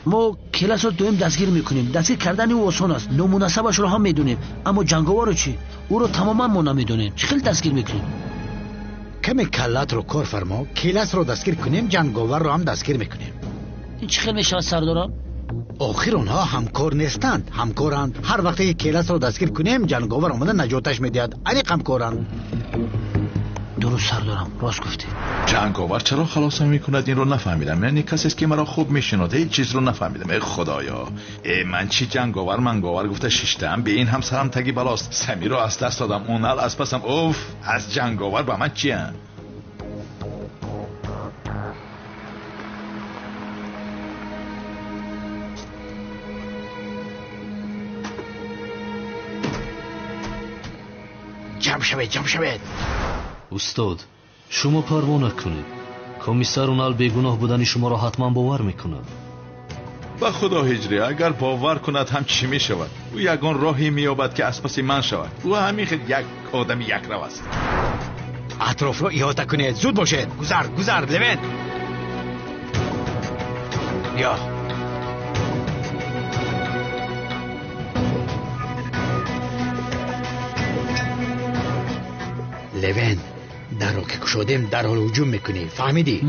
ما کلاس رو دویم دستگیر میکنیم. دستگیر کردن او آسان است، نامناسبش رو هم میدونیم، اما جنگاور رو چی؟ او رو تماما ما نمیدونیم. چخیل دستگیر میکنیم؟ کمی کلات رو کار فرما. کلاس رو دستگیر کنیم، جنگاور رو هم دستگیر میکنیم. این چخیل میشه سردارم؟ آخر اونها همکار نیستند، همکارند. هر وقتی که کلاس رو دستگیر کنیم جنگاور اومده نجاتش میدهد. اینی همکارند. درست سردارم، راست گفتی. جنگاور چرا خلاص میکند این رو نفهمیدم. یعنی کسی است که مرا خوب میشناده، هیچ چیز رو نفهمیدم. ای خدایا، من چی جنگاور منگاور گفته شیشتم، به این هم سرم تگی بلاست. سمیر رو از دست دادم، اونال از پسم. اوف، از جنگاور با من چی هم؟ جمع شوید. استاد شما پروا نکنید. کمیسر اونال بیگناه بودن شما را حتما باور میکند. با خدا هجری اگر باور کند هم چی می شود؟ او یگان راهی مییابد که از پس من شود. او همیشه یک آدم یک رو است. اطراف رو احاطه کنید. زود باشید. گذر لوین. یا لوین، در رو که کشادیم در حال هجوم میکنی، فهمیدی؟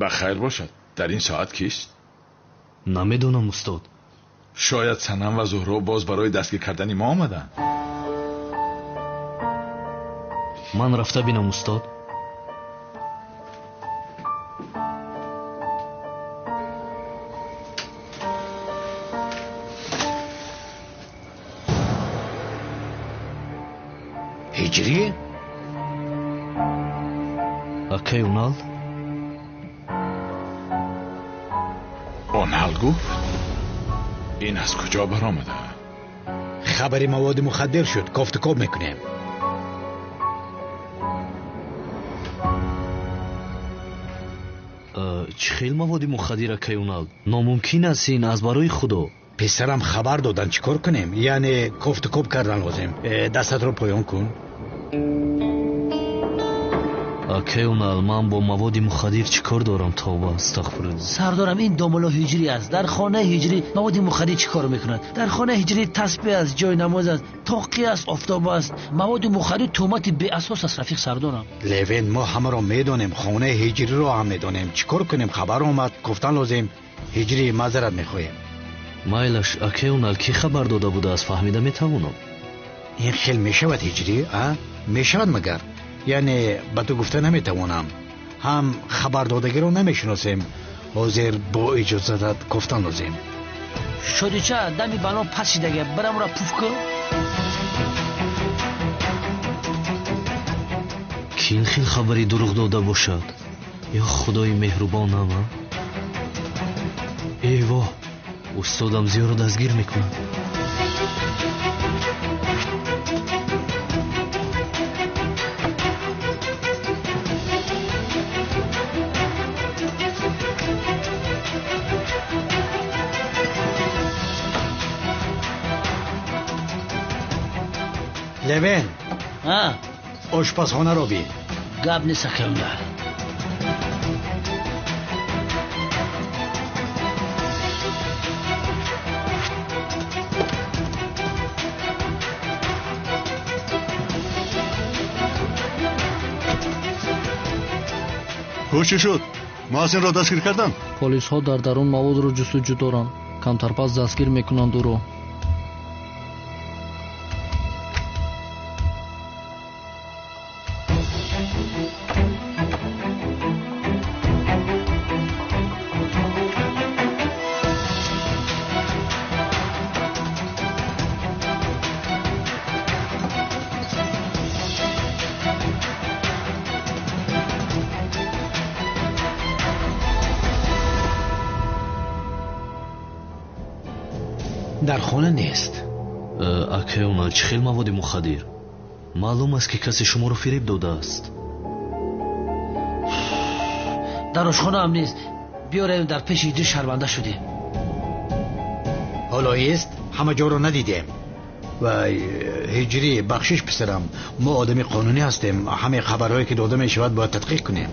بخیر باشد. در این ساعت کیست؟ نمیدونم استاد. شاید سنم و زهرا باز برای دستگیر کردن ما آمدن. من رفته بینم استاد. هجری؟ اکی اونال؟ اونال گفت؟ این از کجا برآمده؟ خبری مواد مخدر شد، کافتکاب میکنیم. چه خیلی مواد مخدر اکی اونال؟ ناممکن است این، از برای خدا. پسرم خبر دادن، چیکار کنیم؟ یعنی کافتکاب کردن لازم. دستت رو پایان کن. اکی اونال، من با مواد مخدر چیکار دارم؟ توبه استغفرالله. سردارم این داملا هجری است. در خانه هجری مواد مخدر چیکار میکنند؟ در خانه هجری تسبیح است، جای نماز است، تاقی است، آفتاب است. مواد مخدر تهمت بی اساس است رفیق سردارم. لوین، ما همه رو میدونیم، خانه هجری رو هم میدونیم. چیکار کنیم؟ خبر اومد، گفتن لازم. هجری معذرت میخوایم. مایلش اکی اونال کی خبر داده بوده از فهمیده میتوانم. این خیلی میشود هجری؟ میشود مگر؟ یعنی با تو گفته نمیتوانم. هم خبر دادگی رو نمیشناسیم. حاضر با اجازت گفتن لازم. شدی چه؟ دمی بنا پس دیگه برم را پوف کن. کی این خیلی خبری دروغ داده باشد؟ یا خدای مهربانم. ایوا، استادم زیاد رو دستگیر میکنه. لوین، آشپزخانه رو بی. گب نیست که اونال. چی شد؟ محسن را دستگیر کردن؟ پلیس ها در درون مواد رو جستجو دارن. کمتر پس دستگیر میکنند او رو. در خانه نیست. اکی اونال، چه خیلی مواد مخدر. معلوم است که کسی شما رو فریب داده است. در آشخانه هم نیست. بیاریم در پیش هجری شرمنده شدیم. حالا ایست، همه جا رو ندیدیم. و هجری بخشش پسرم، ما آدمی قانونی هستیم، همه خبرهایی که داده می شود باید تدقیق کنیم.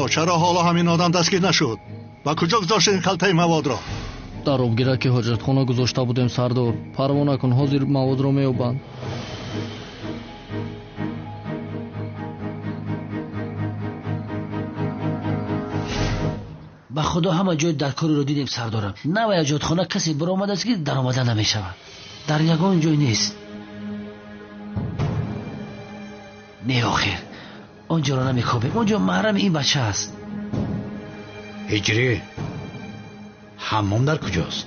چرا حالا همین آدم دستگیر نشد؟ و کجا گذاشتین کلته مواد را؟ дар обгираки ҳоҷатхона гузошта будем сардор. парво накун, ҳозир маводро меёбанд. ба худо ҳама ҷои даркориро дидем сардорам. навай ҳоҷатхона касе баромадаст ки даромада намешавад. дар ягон ҷой нест. не охир онҷоро намекобем. онҷо маҳрами ин бача аст. هجری حمام در کجاست؟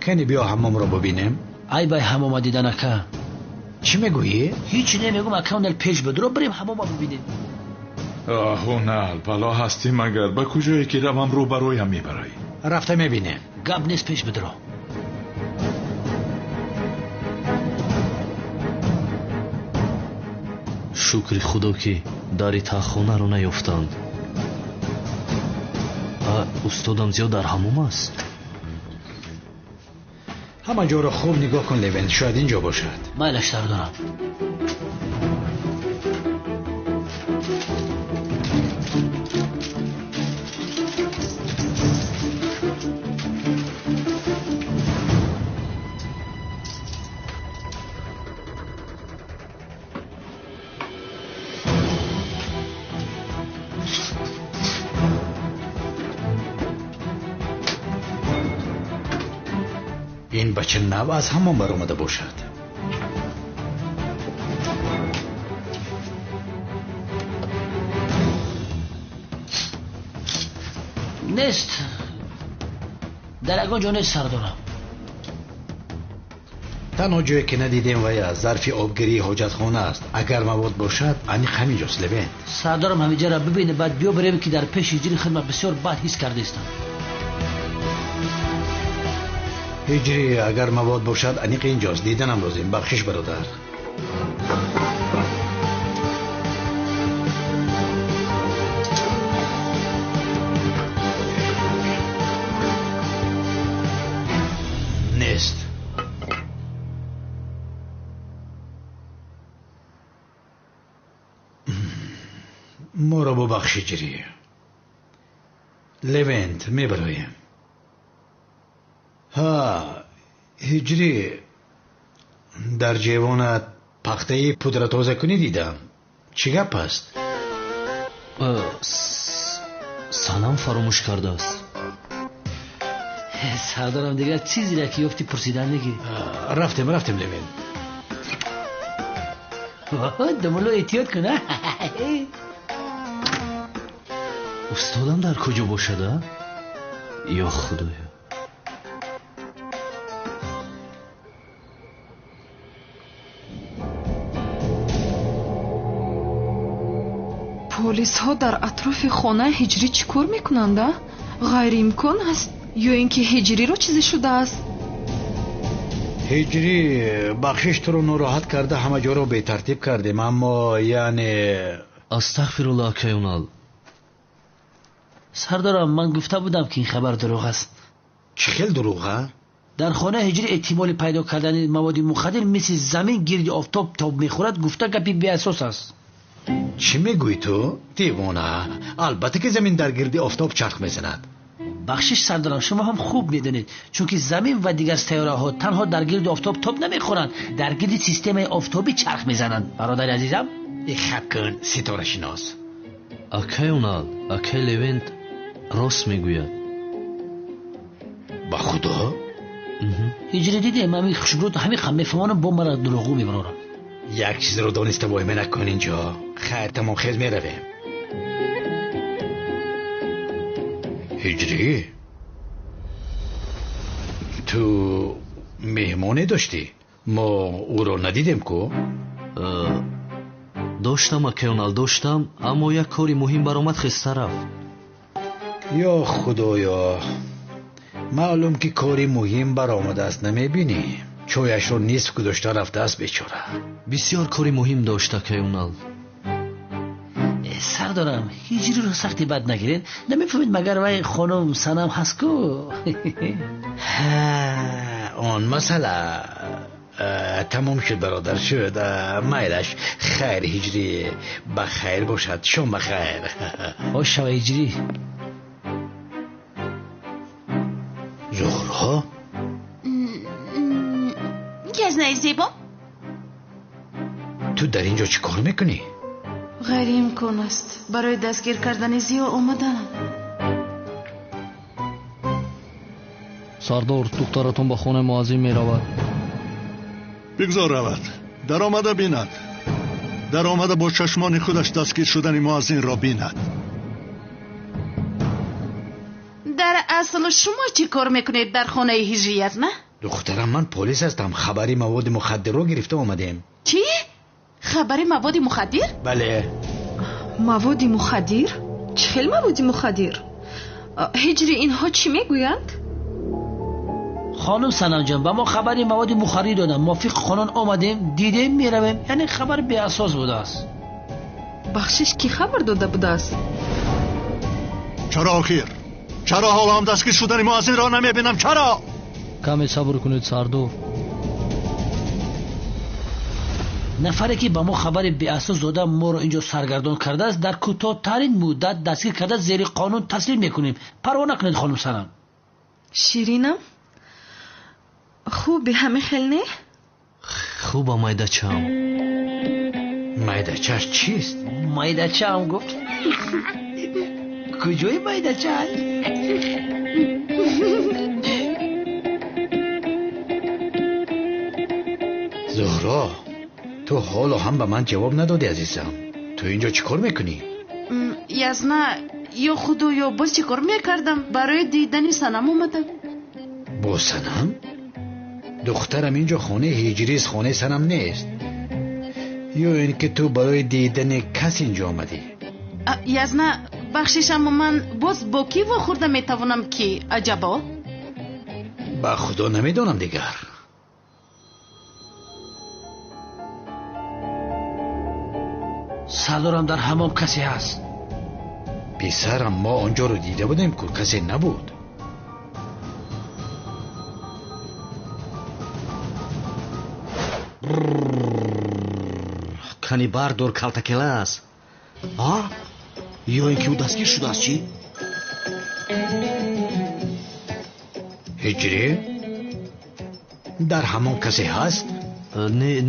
کنی بیا حمام را ببینیم. ай бай ҳамома дидан ака. چی میگویی؟ ҳичи намегум ака. онел пеш бадро барем ҳамома бибинем. هونال بالا هستی مگر به کجایی که روم رو برایم میبرایی؟ رفته میبینیم. гап нест пеш бадро. шукри худо ки дари таххонаро наёфтанд. устодам зиёд дар ҳамом аст. همه جا را خوب نگاه کن لوین، شاید اینجا باشد. майлаш сардорам. این بچه نو از حمام برآمده باشد. нест. дар ягон ҷо нест сардорам. تنها جایی که ندیدیم ویا ظرف آبگیری حاجتخانه است. اگر مواد باشد انیق همینجاست لوین. сардорам ҳамиҷаро бибине, баъд биё барем ки дар пеши ҳиҷри хидмат бисёр бад ҳис кардаистам. هجری اگر مواد باشد انیق اینجاست. دیدنم لازم. بخشش برادر. نیست. ما را ببخش هجری. لوینت میبرایم. ها هجری در جیوانت پخته پودر تازه کنی دیدم. چی گپ است؟ санам фаромӯш кардааст. сардорам дигар чизере ки ёфти пурсидан нигӣ. رفتیم لوین. думуло эҳтиёт кун. устодам дар куҷо бошада? ё худоё. полисҳо дар атрофи хонаи ҳиҷрӣ чӣ кор мекунанд? ғайриимкон аст ё ин ки ҳиҷриро чизе шудааст? هجری بخشش تو رو ناراحت کرده، همه جا رو به ترتیب کردیم، اما یعنی астағфируллаҳ кайунал. сардорам ман гуфта будам ки ин хабар дурӯғ аст. چی خیل دروغه؟ дар хонаи ҳиҷрӣ эҳтимоли пайдо кардани маводи мухаддир мисли замин гирди офтоб тоб мехӯрад гуфта гапи беасос аст. چی میگوی تو؟ دیوانه. البته که زمین در گردی آفتاب چرخ میزند. بخشش سردارم، شما هم خوب میدونید چون که زمین و دیگر سیاره ها تنها در گرد آفتاب تاب نمیخورند، در گرد سیستم آفتابی چرخ میزنند. برادر عزیزم خب کن ستاره شناس. акай унал акай левент рост мегӯяд. با خدا هجری دیدیم همین خوشبرود همین خم میفهمانم با مرا دروغو میبرارم. یک چیز رو دانسته وای من نکن اینجا. خیر تمام خیز میرویم. هجری تو مهمانی داشتی؟ ما او رو ندیدیم کو؟ доштам акай унал доштам, аммо як кори муҳим баромад хиста рафт. یا خدایا معلوم که کاری مهم برآمده است نمیبینی؟ چویش رو نصف گذاشته رفته است بیچاره. бисёр кори муҳим дошт акай унал. سردارم هجری رو سختی بد نگیرین. نمیفهمید مگر وای خانم سنم هست کو؟ آن مسئله تمام شد برادر شد. میلش خیر هجری بخیر باشد. شما بخیر. خوش شو هجری. زهرا گزنه زیبا تو در اینجا چی کار میکنی؟ غیر امکان است. برای دستگیر کردن زیو آمدم. сардор духтаратон ба хонаи муаззин меравад. بگذار رود. در آمده بیند. در آمده با چشمان خودش دستگیر شدن مؤذن را بیند. در اصل شما چی کار میکنید در خانه هجریت نه؟ دخترم من پلیس هستم. خبری مواد مخدر رو گرفته آمدیم. چی؟ خبری مواد مخدر؟ بله. مواد مخدر؟ چه خیلی مواد مخدر؟ هجری اینها چی میگویند؟ خانم سنم جان با ما خبری مواد مخدر دادن. ما فیق خانان آمدیم دیدیم میرویم. یعنی خبر بی اساس بوده است. بخشش کی خبر داده بوده است؟ چرا آخر؟ چرا حالا هم دستگیر شدن مؤذن را نمیبینم؟ چرا؟ каме сабр кунед сардор. نفری که با ما خبر بی اساس داده ما رو اینجا سرگردان کرده است در کوتاه‌ترین مدت دستگیر کرده زیر قانون تسلیم میکنیم. پروا نکنید خانم سنم. شیرینم خوبی همه خیلی نه؟ خوبم майдачаам. майдачаш چیست؟ مایدچه هم گفت. کجای مایدچه هست؟ زهرا تو حالا هم به من جواب ندادی عزیزم. تو اینجا چی کار میکنی؟ یزنا یا خودو یا باز چی کار میکردم برای دیدن سنم اومدم. با سنم؟ دخترم اینجا خانه هجریز خانه سنم نیست. یا اینکه تو برای دیدن کس اینجا آمدی؟ یزنا بخششم من باز با کی واخورده میتوانم کی عجبا؟ با خدا نمیدونم دیگر. سردارم در حمام کسی هست. پسرم ما آنجا رو دیده بودیم که کسی نبود. کانی бардор калтакелас. ё ин ки ӯ дастгир шудааст чӣ? هجری در حمام کسی هست؟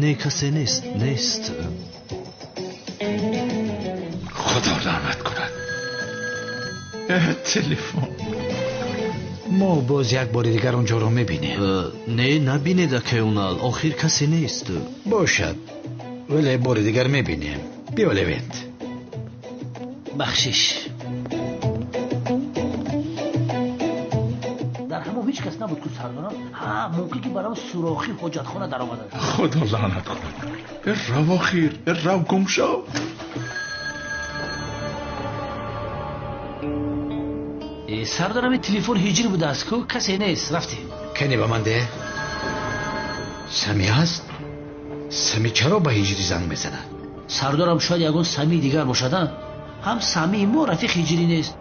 не касе нест. خدا لعنت کند. تلفن. ما باز یک بار دیگر اونجا رو میبینیم. не набинед акай унал охир касе нест. باشد ولی بار دیگر میبینیم. بیا لوینت. بخشش در حمام هیچ کس نبود که سردارم. ممکن که برام سوراخی حاجتخانه در آمده. خدا لعنت کند. رو آخیر رو گم شو. سردارم این تلفن هجری بوده است که کسی نیست. رفتیم. کنی به من ده؟ سمی هست؟ سمی چرا به هجری زنگ میزند؟ سردارم شاید یگون سمی دیگر باشد. هم سمی ما رفیق هجری نیست.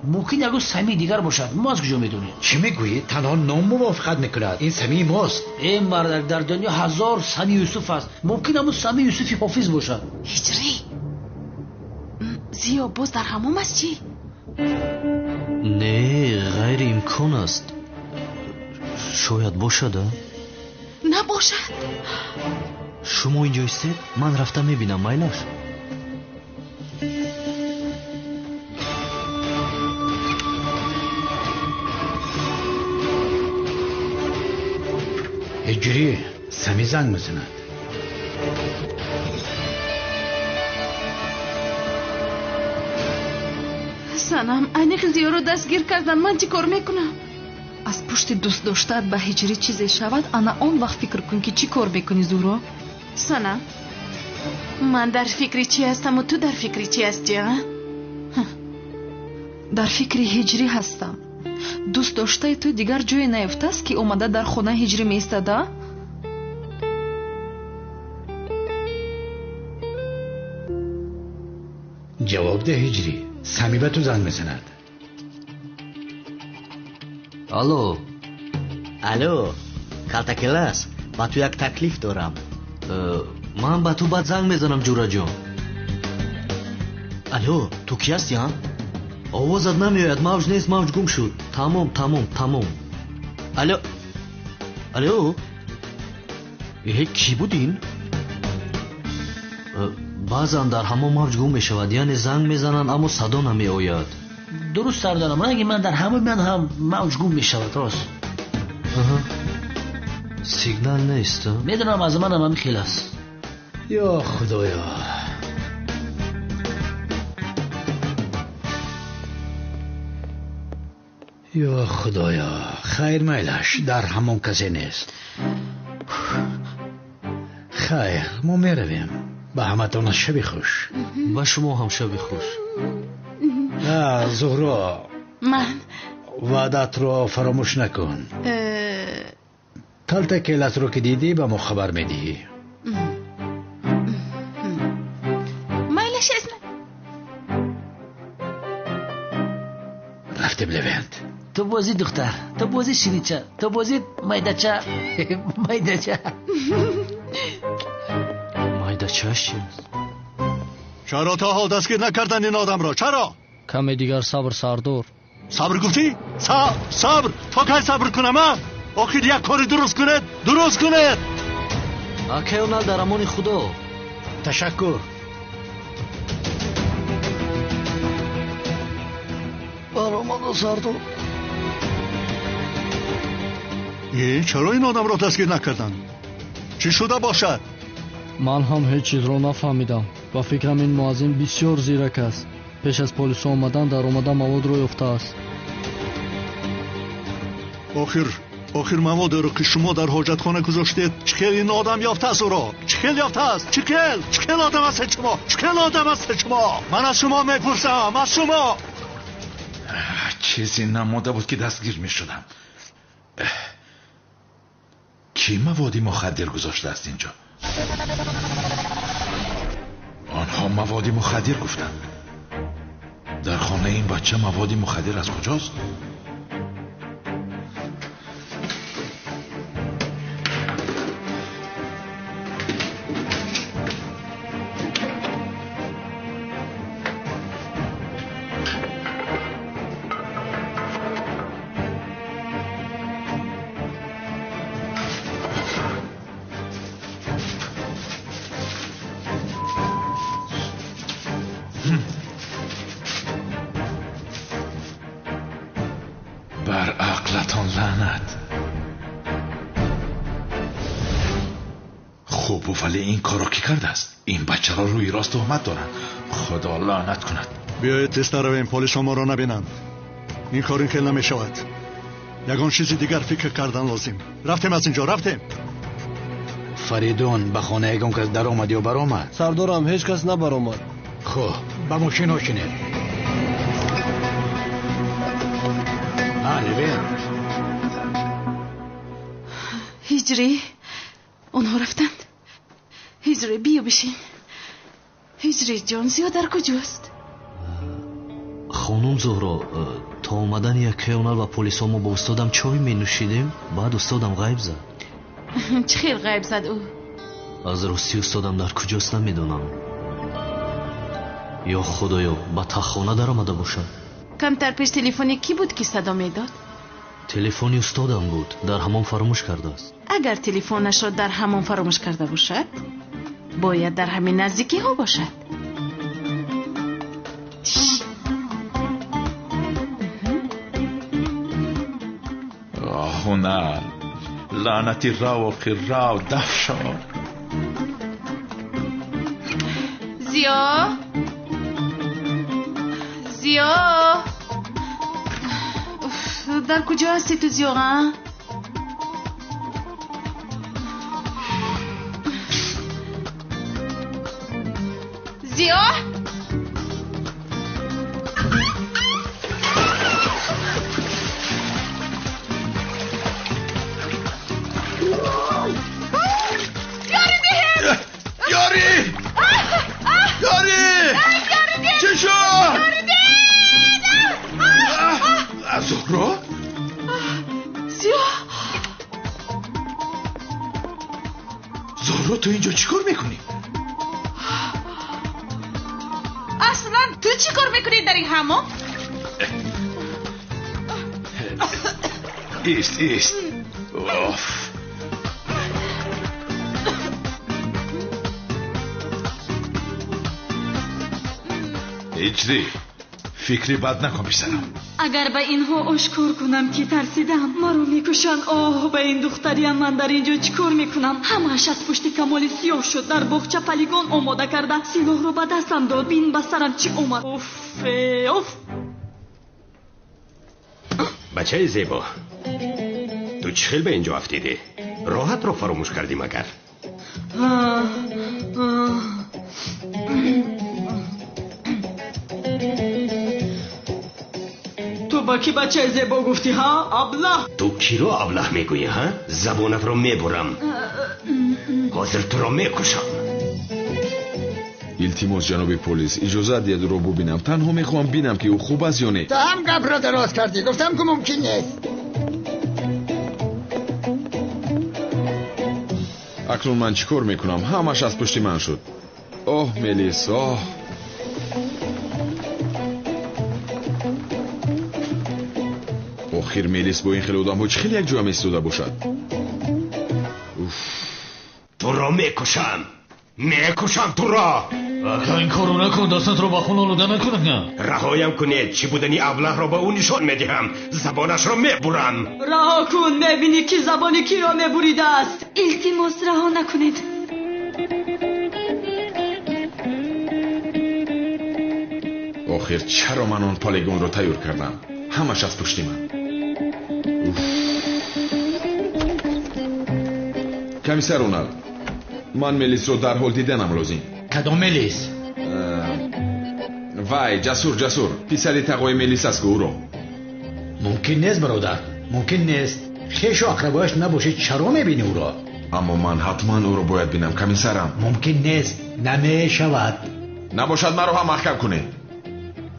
ممکن یگون سمی دیگر باشد. ما از کجا میدونیم؟ چی میگویی؟ تنها نام موافقت میکند. این سمی ماست. این مرد در دنیا 1000 سمی یوسف است. ممکن همون سمی یوسفی حافظ باشد. هجری زیو باز در حمام است چی؟ не ғайри имкон аст. шояд бошад. набошад. шумо инҷо истед, ман рафта мебинам. майлаш. هجری سمی زنگ میزند. санам айниқ зиёро дастгир кардан. ман чӣ кор мекунам? аз пушти дӯст доштаат ба ҳиҷрӣ чизе шавад, ана он вақт фикр кун ки чӣ кор мекунӣ. зӯро санам, ман дар фикри чӣ ҳастаму ту дар фикри чӣ ҳастӣ? дар фикри ҳиҷрӣ ҳастам. дӯст доштаи ту дигар ҷое наёфтааст ки омада дар хонаи ҳиҷрӣ меистада? جواب ده هجری. سمی به تو زنگ میزند. алло. алло, калтакелас, ба ту як таклиф дорам. ман ба ту баъд занг мезанам ҷураҷон. алло, ту ки ҳастӣ? овозат намеояд. мавҷ нест, мавҷ гум шуд. тамом. алло, алло, ки будин? баъзан дар ҳамон мавҷ гум мешавад, яъне занг мезананд аммо садо намеояд. дуруст сардорам, ранги ман дар ҳамаи ман ҳам мавҷ гум мешавад. рост сигнал нест. медонам аз манам ҳамин хел аст. یا خدایا. یا خدایا. خیر میلش در همون کسی نیست. خیر ما میرویم. به همتون شب خوش. ба шумо ҳам шаби хуш. زهرا من وعدت رو فراموش نکن. کلتکلت رو که دیدی به ما خبر میدی. مایلش اسم رفتیم لوند. تو بازی دختر، تو بازی شیریچه، تو بازی مایدچه. مایدچه майдачааш чист? چرا تا حال دستگیر نکردن این آدم را؟ چرا؟ کمی دیگر صبر سردار. صبر گفتی؟ صبر تا کی صبر کنم؟ آخر یک کاری درست کنید. акаёнал дар амони худо. تشکر. برآمد سردار. چرا این آدم را دستگیر نکردن؟ چی شده باشد؟ من هم هیچ چیز رو نفهمیدم. با فکرم این مؤذن بسیار زیرک است. پیش از پلیس آمدن در اومده مواد رو یافته است. آخر مواد رو که شما در حاجتخانه گذاشتید چکل این آدم یافته است؟ او را چکل یافته است؟ چکل آدم است شما؟ من از شما میپرسم، از شما. چیزی نموده بود که دستگیر میشدم. کی موادی مخدر گذاشته است اینجا؟ آنها موادی مخدر گفتند. در خانه این بچه موادی مخدر از کجاست؟ بر عقلتان لعنت. خوب ولی این کارو کی کرده است؟ این بچه را روی راست تهمت دارند. خدا لعنت کند. بیایید تست رویم، پلیس ما را نبینند. این کار این خیلی نمی شود. یگان چیزی دیگر فکر کردن لازم. رفتیم از اینجا، رفتیم. فریدون به خانه ایگون کس در آمد یا بر آمد؟ سردارم هیچ کس نبر آمد. خب به ماشین هاشینه. لوند. هجری اونها رفتند. هجری بیا بشین. هجری جان زیادر کجاست؟ خانم زهرا تا اومدن یکیونال و پلیسا ما با استادم چای می نوشیدیم. بعد استادم غیب زد. چه خیلی غیب زد او؟ از راستی استادم در کجاست نمیدونم. یا خدایا با تخانه در آمده باشد. کمتر پیش تلفن کی بود که صدا میداد؟ تلفنی استادم بود، در همان فراموش کرده است. اگر تلفنش را در همان فراموش کرده باشد باید در همین نزدیکی ها باشد. هنر لعنتی راو آخر راو دف شد. زیا در کجا هستی تو زیا؟ زیا زهرا؟ زهرا تو اینجا چی کار میکنی؟ اصلا تو چی کار میکنی در این حمام؟ ایست اوف. هجری فکری بد نکن پسرم. اگر به اینها آشکار کنم که ترسیدم مرا میکشن. آه به این دختریم من در اینجا چیکار میکنم؟ همهش از پشت کمال سیاه شد. در باغچه پلیگان آماده کرده، سلاح رو به دستم داد. بین به سرم چی اومد. اوف. بچه زیبا، تو چه خیل به اینجا افتیدی؟ راحت رو فراموش کردی مگر؟ تو با کی بچه زیبا گفتی ها؟ ابله. تو کی رو ابله میگویی ها؟ زبانت رو میبرم، حاضر تو رو میکشم. التماس جناب پلیس اجازه دید رو ببینم. تنها میخوام بینم که او خوب است یا نه. تو هم گپ را دراز کردی، گفتم که ممکن نیست. اکنون من چیکار میکنم؟ همش از پشت من شد. اوه ملیس اوه. آخر ملیس با این خیلی آدم ها خیلی یک جا هم ایستاده باشد. تو را میکشم تو را. اگر این کارو نکن دستت رو با خون آلوده نکنم. رهایم کنید، چی بودنی ابله را به اون نشان میدهم، زبانش را میبرم. رها کن، میبینی که زبانی کی را میبریده است. التماس رها نکنید. آخر چرا من آن پالیگون رو تیار کردم؟ همش از پشت من. کمیسر اونال، من ملیس رو در حال دیدنم لازم. کدام ملیس؟ وای جسور پسری تقوی ملیس است او رو. ممکن نیست برادر، ممکن نیست. خیش و اقربایش نباشه چرا میبینی او را؟ اما من حتما او رو باید بینم کمیسرم. ممکن نیست، نمیشود. نباشد مرا هم محکم کنه.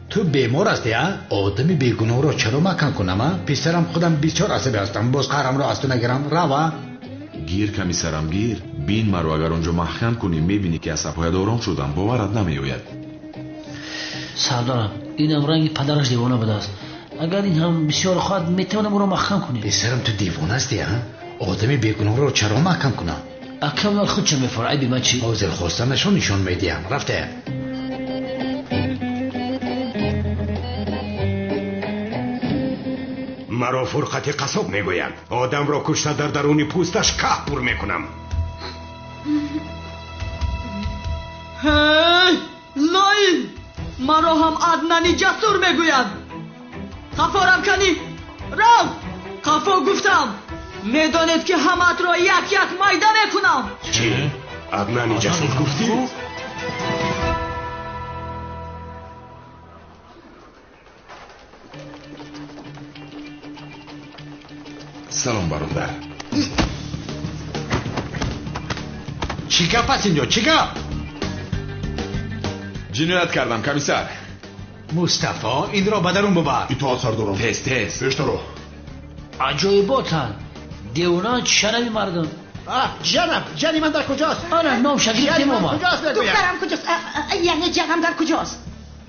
تو بیمار هستی ها؟ آدمی بیگناه رو چرا محکم کنم؟ پسرم خودم بسیار عصبی هستم، باز قهرم رو از تو نگیرم. روا گیر کمیسرم گیر. بین مرو، اگر اونجا محکم کنی میبینی که عصب‌های آرام شدم، باورت نمیآید. سردارم اینم رنگ پدرش دیوانه بوده است. اگر این هم بسیار خواهد میتونه او را محکم کنی. پسرم تو دیوانه هستی ها؟ آدمی بیگناه رو چرا محکم کنم؟ اکمال خود چه میفرد؟ عیبی من چی؟ حاضر خواستنشو نشان میدیم. رفته مرا فرقت قصاب میگویم. آدم را کشته در درون پوستش که پر میکنم. هی لاین، مرا هم عدنانی جسور میگوید. خفارم کنی رو خفا گفتم. میدانید که همت را یک میده میکنم. چی؟ عدنانی جسور گفتی؟ سلام برادر. چی گپ است اینجا؟ چی گپ؟ جنایت کردم کمیسر. مصطفی این را بدرون ببر. اطاعت سردارم. تست پیش رو. عجایباتن دیوانه شرمی مردم. جنی من در کجاست؟ آره نام شگیری ما. دخترم کجاست؟ یعنی جنم در کجاست؟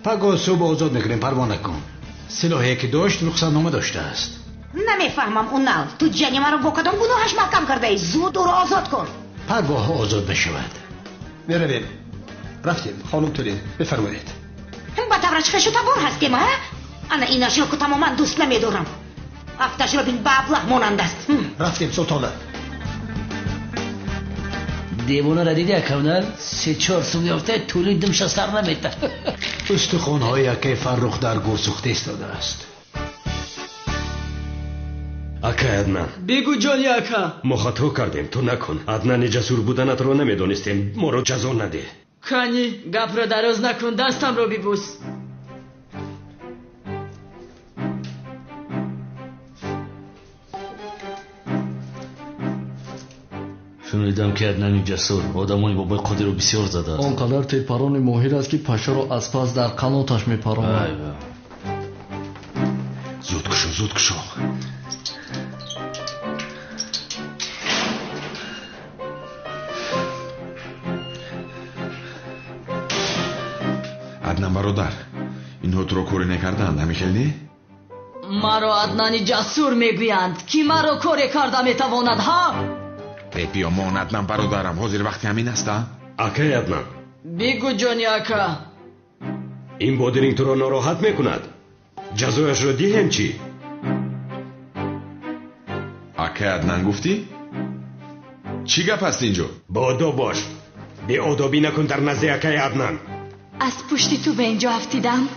پگاه صبح آزاد میکنیم، پروا نکن. سلاحی که داشت رخصتنامه داشته است. نمیفهمم اونال، تو جنی من رو با کدام گناهش محکم کرده ای؟ زود او رو آزاد کن. پرگاه آزاد بشود. برویم. رفتیم. خانم تولین بفرمایید. با تورش خشو تبار هستیم ها؟ انا ایناش رو که تماما دوست نمیدارم. افتش رو بین بابله مانند است. رفتیم سلطانه. دیوانه را دیدی اکونر 3-4 سال یافته تولید دمش سر نمیته. استخوان‌های که فرخ در گور سوخته ایستاده است. اکا عدنان بگو جانی اکا. ما خطا کردیم، تو نکن. عدنان جسور بودنت رو نمیدونستیم، ما رو جزا نده. کنی گپ را دراز نکن، دستم رو ببوس. شنیدم که عدنان جسور آدمای بابای قادر رو بسیار زده است. آنقدر تیرپران ماهر است که پشه رو از پس در قناتش میپراند. زود کشو. عدنان برادر، اینها تو رو کوری نکردند، نمیخیلی؟ مرا عدنان جسور میگویند کی مرا کوری کرده میتواند ها؟ بیا مان عدنان برادرم، حاضر وقتی همین است؟ اکا عدنان بگو جانی اکا. این بادرینگ تو رو ناراحت میکند، جزایش رو دیهم چی؟ اکا عدنان گفتی؟ چی گپ است اینجا؟ با آداب باش، بی آدابی نکن در نزد اکا عدنان. از پشتی تو به اینجا افتیدم،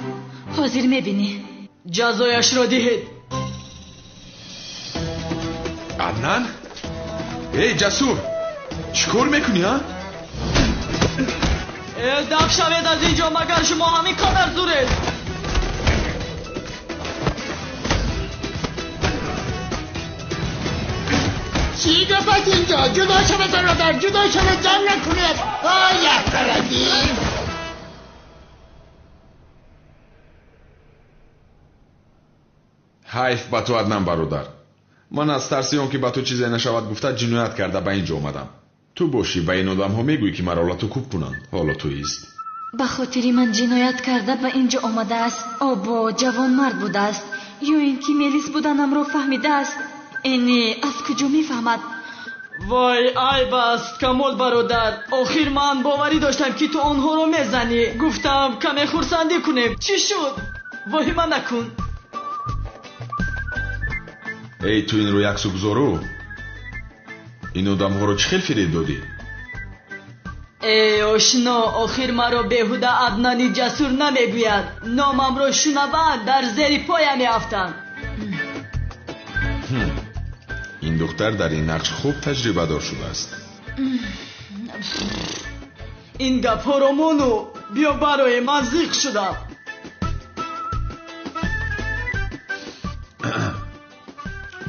حاضر میبینی؟ جزایش رو دهید. عدنان؟ ای جسور، چیکار میکنی ها؟ دفع شوید از اینجا مگر شما همین قدر زورید. چی گفت اینجا؟ جدا شود برادر، جدا شود، جمع نکنید. آیه فرگیم. حیف با تو عدنان برادر. من از ترسی اون که با تو چیزی نشود گفته جنایت کرده به اینجا اومدم. تو باشی به این آدم ها میگویی که مرا تو کوب کنند، حالا تو ایست. به خاطری من جنایت کرده به اینجا آمده است. آبا جوان مرد بوده است یا اینکه میلیس بودنم رو فهمیده است. اینی از کجا میفهمد؟ وای عیب است کمال برادر. آخر من باوری داشتم که تو آنها رو میزنی. گفتم کمی خورسندی کنیم. چی شد؟ وای من نکن. ای تو این رو یک سو گذارو، این آدم ها رو چه خیل فرید دادی؟ ای آشنا، آخر مرا بیهوده عدنان جسور نمیگوید. نامم رو شنوند در زیر پایم میافتند. این دختر در این نقش خوب تجربه دار شده است. این گپ ها رو مانو، بیا برای من زیق شدم.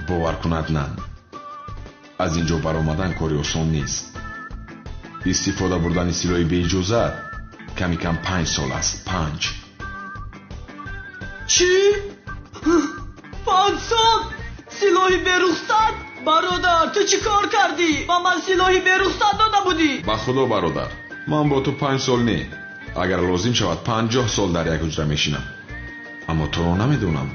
باور کن عدنان، از اینجا برآمدن کاری آسان نیست. استفاده بردن سلاح بی اجازه کمی کم 5 سال است. 5. چی؟ 5 سال؟ سلاحی به رخصت؟ برادر تو چی کار کردی؟ با من سلاحی به رخصت داده بودی؟ با خدا برادر، من با تو 5 سال نه، اگر لازم شود 50 سال در یک حجره میشینم، اما تو رو نمیدونم.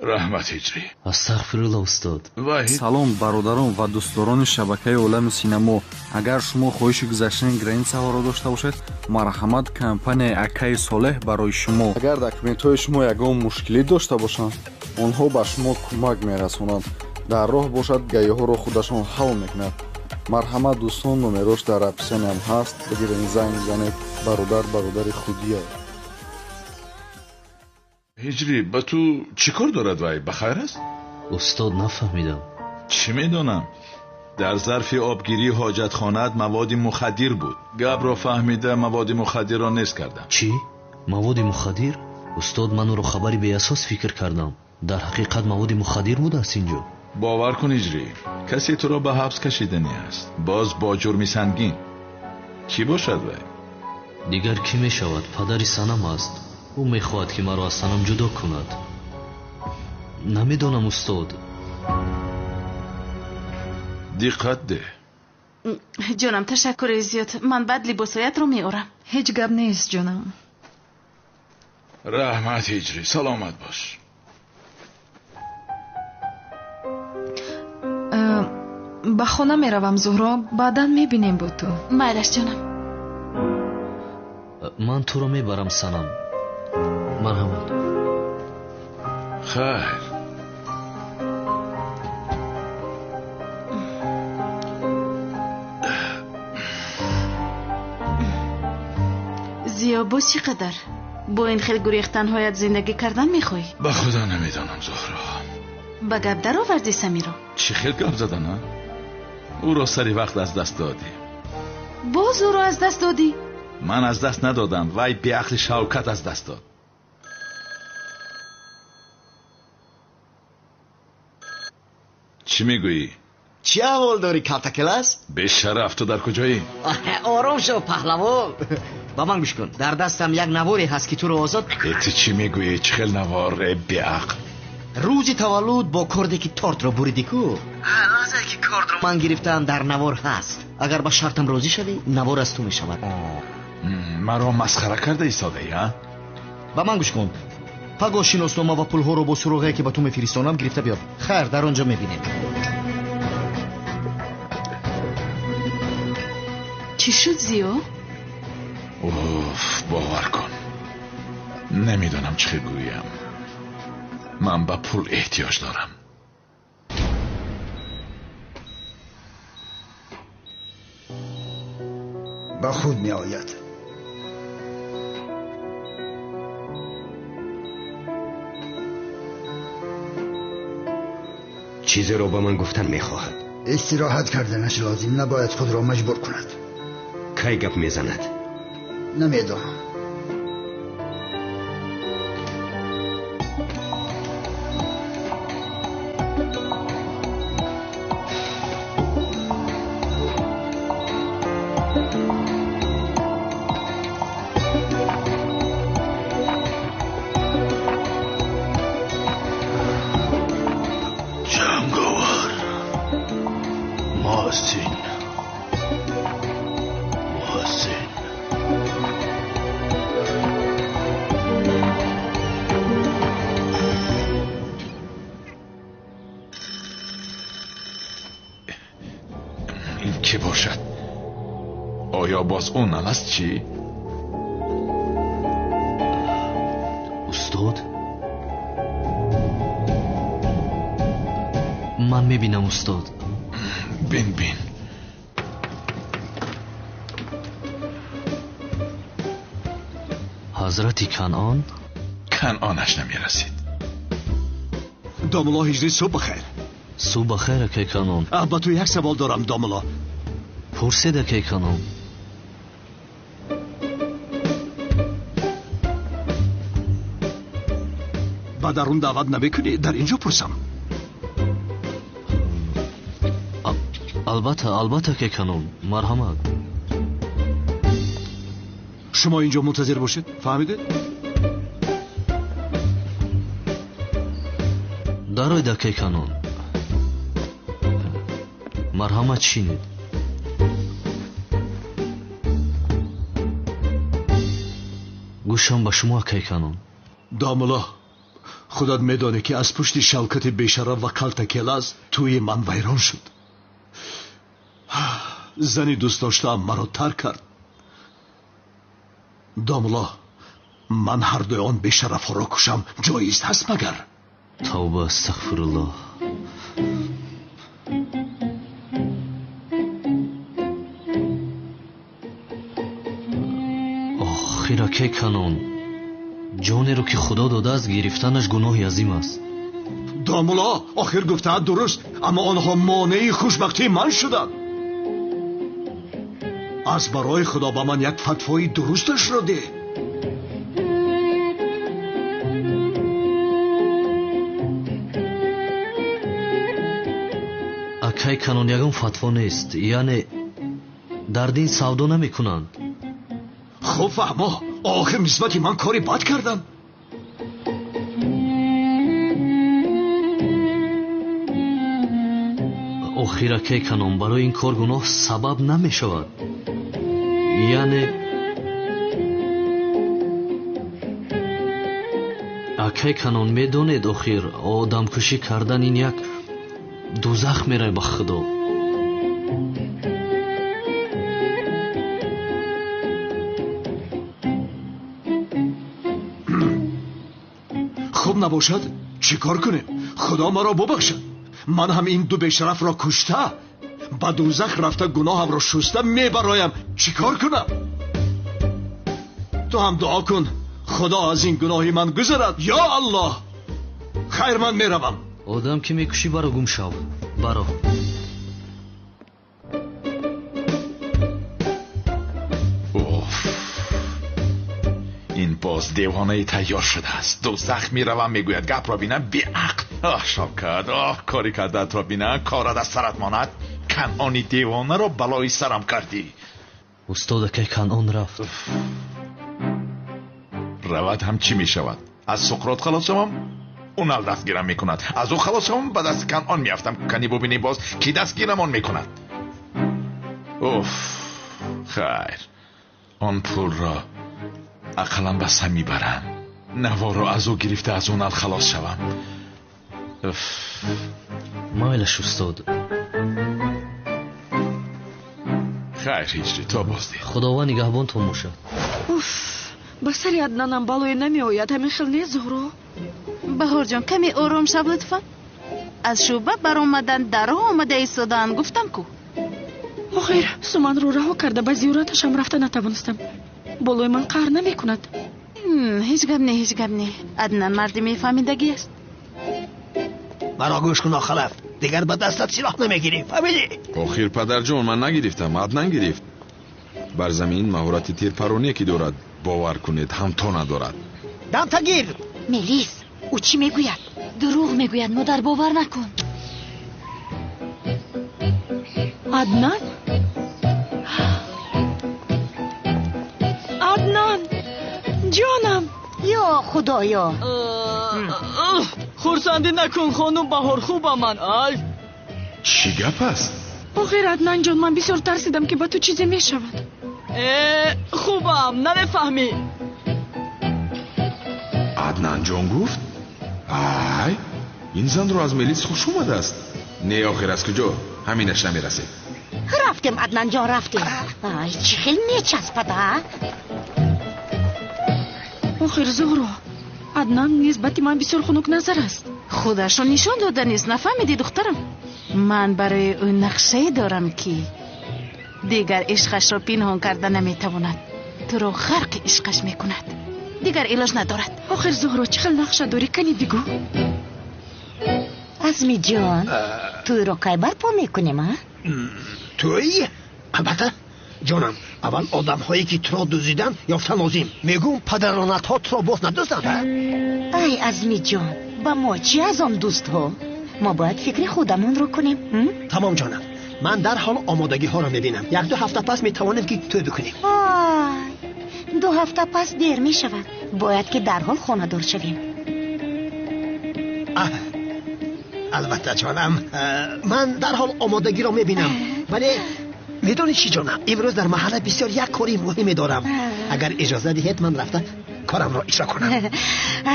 رحمت هجری. استغفرالله استاد. салом бародарон ва дӯстдорони шабакаи олами синемо. агар шумо хоҳиши гузаштани границаҳоро дошта бошед, марҳамат компанияи акаи солеҳ барои шумо. агар документҳои шумо ягон мушкилӣ дошта бошанд, онҳо ба шумо кӯмак мерасонанд. дар роҳ бошад гаёҳоро худашон ҳал мекунад. марҳамат дӯстон, номерош дар описиониям ҳаст. бигирен занг занед. бародари худие. هجری با تو چی کار دارد وای؟ بخیر است؟ استاد نفهمیدم. چی میدونم؟ در ظرف آبگیری حاجتخانه‌ات مواد مخدر بود. گپ را فهمیده مواد مخدر را نیست کردم. چی؟ مواد مخدر؟ استاد من رو خبری به اساس فکر کردم. در حقیقت مواد مخدر بود است اینجا. باور کن هجری، کسی تو را به حبس کشیدنی است. باز با جرمی سنگین. کی باشد وای؟ دیگر کی می شود؟ پدری سنم است. او میخواهد که مرا از صنم جدا کند. نمیدانم استاد. دقت ده. جانم تشکر زیاد. من بعد لباسایت رو میارم. هیچ گپ نیست جانم. رحمت هجری، سلامت باش. به خانه میروم زهرا، بعدا میبینیم با تو. مایلش جانم. من تو رو میبرم صنم. مرحمت. خیر. زیا باز چقدر با این خیلی گریختن‌هایت زندگی کردن میخوای؟ به خدا نمیدانم زهرا. به گپ در آوردی سمیرا؟ چی خیلی گپ زدن ها؟ او را سری وقت از دست دادی. باز او را از دست دادی؟ من از دست ندادم، وای بی عقل شوکت از دست داد. چی میگویی؟ چی احوال داری کلتکلس؟ به شرف، تو در کجایی؟ آرام شو پهلوان. با من گوش کن، در دستم یک نواری هست که تو رو آزاد میکنه. تو چی میگویی؟ چه خیل نوار بی عقل؟ روزی تولد با کردی که تارت را بریدی کو؟ لحظه که کارد رو من گرفتم در نوار هست. اگر با شرطم راضی شوی نوار از تو میشود. مرا مسخره کرده ایستاده ای ها؟ با من گوش کن، پگاه شناسنامه و پولها رو با سراغی که با تو میفرستانم گرفته بیار. خیر در آنجا میبینیم. چی شد زیو؟ اوف، باور کن نمیدونم چه گویم. من به پول احتیاج دارم. به خود می آید. چیزی رو به من گفتن میخواهد. استراحت کردنش لازم، نباید خود را مجبور کند. کی گپ میزند؟ نمیدانم. که باشد؟ آیا باز اون است چی؟ استاد؟ من میبینم استاد. بین حضرت کنعان؟ کنعانش نمیرسید. داملا هجری صبح بخیر. صبح بخیر که کنون. با تو یک سوال دارم داملا. پرسیده که کنون. با درون دعوت نمیکنی؟ در اینجا پرسم. البته که کنون. مرحمت. شما اینجا منتظر باشید، فهمیده؟ دارید که کنون. مرحمت شینید. گوشم به شما که کنون. داملا، خودت میدانی که از پشت شوکت بیشرف و کلتکلس توی من ویران شد. زنی دوست داشتم مرا ترک کرد. داملا، من هر دوی آن بیشرف ها را کشم جایز هست مگر؟ توبه استغفرالله. آخیرا که کنون. جانی رو که خدا داده از گرفتنش گناهی عظیم است. داملا، آخر گفته درست، اما آنها مانع خوشبختی من شدند. از برای خدا با من یک فتوای درستش را ده. اکی کنون یکم فتوا نیست، یعنی در دین سودا نمی کنند. خب فهما، آخه نسبتی من کاری بد کردم؟ охира ке канон барои ин кор гуноҳ сабаб намешавад. яъне аке канон медонед охир одамкушӣ кардан ин як дузах мерай ба худо. хуб набошад чӣ кор кунем? худо маро бубахшад. من هم این دو بشرف را کشته با دوزخ رفته گناهم را شسته میبرایم. چی کار کنم؟ تو هم دعا کن خدا از این گناهی من گذرد. یا الله خیر من میروم. آدم که میکشی برو گم شو. برو. این باز دیوانه تیار شده است. دوزخ میروم میگوید گپ را بینم بی عقل. شوکت کاری کردت را بینم کارت از سرت ماند. کنعانی دیوانه را بلای سرم کردی. استاد که کنعان رفت رود هم چی میشود؟ از سقراط خلاص شوم اون دستگیرم میکند. از او خلاص شوم به دست کنعان میافتم. کنی ببینی باز کی دستگیرم آن میکند. اوف خیر آن پول را عقلم بسته میبرم. نوا را از او گرفته از اون خلاص شوم. مایلش استاد. خیر هیچی تا بازدی. خداوند نگهبان تو موشد. با سری عدنانم بالوی نمی آید. همین خیل نیست زهرو. بهار جان کمی آروم شو لطفا. از شوبه بر آمدن در آمده ایستادن گفتم کو. آخیر سومن رو رها کرده به زیارتش هم رفته نتوانستم. بالوی من قهر نمی کند. هیچ گپ نه هیچ گپ نه. عدنان مردی میفهمیدگی است. مرا گوش کن آخلف. دیگر به دستت سلاح نمیگیری فهمیدی؟ آخیر پدر جان من نگرفتم. عدنان گرفت. بر زمین مهارت تیرپرانی که دارد باور کنید هم تو ندارد. دم تگیر. ملیس او چی میگوید؟ دروغ میگوید. مادر باور نکن. عدنان؟ عدنان جانم. یا خدایا خورسندی نکن خانم بهار. خوبم من. چی گپ است؟ آخیر عدنان جان من بسیار ترسیدم که با تو چیزی میشود. خوبم نمیفهمی. عدنان جان گفت ای این زن رو از ملیس خوش اومده است. نه آخر از کجا؟ همینش نمیرسه. رفتیم عدنان جان رفتیم. آی چی خیلی میچسبده. آخر زهرو عدنان نسبت من بسیار خنک نظر است. خودش رو نشان داده نیست. نفهمیدی دخترم؟ من برای اون نقشه دارم که دیگر عشقش را پنهان کرده نمیتواند. تو رو غرق عشقش میکند. دیگر علاج ندارد. آخر زهرو چه خیلی نقشه داری کنی بگو. عزمی جان توی رو که برپا میکنیم توی؟ البته جانم اول آدم هایی که تو را دوزیدن یافتن لازم. میگم پدرانت ها تو را باز ندوزدن. ای عزمی جان با ما چی از آن دوست ها؟ ما باید فکر خودمون رو کنیم. تمام جانم من در حال آمادگی ها را میبینم. 1-2 هفته پس میتوانیم که توی بکنیم. 2 هفته پس دیر میشود. باید که در حال خانه دار شویم. البته جانم من در حال آمادگی را میبینم. ولی میدونی چی جانم امروز در محله بسیار یک کاری مهمی دارم. اگر اجازه دهید من رفته کارم را اجرا کنم.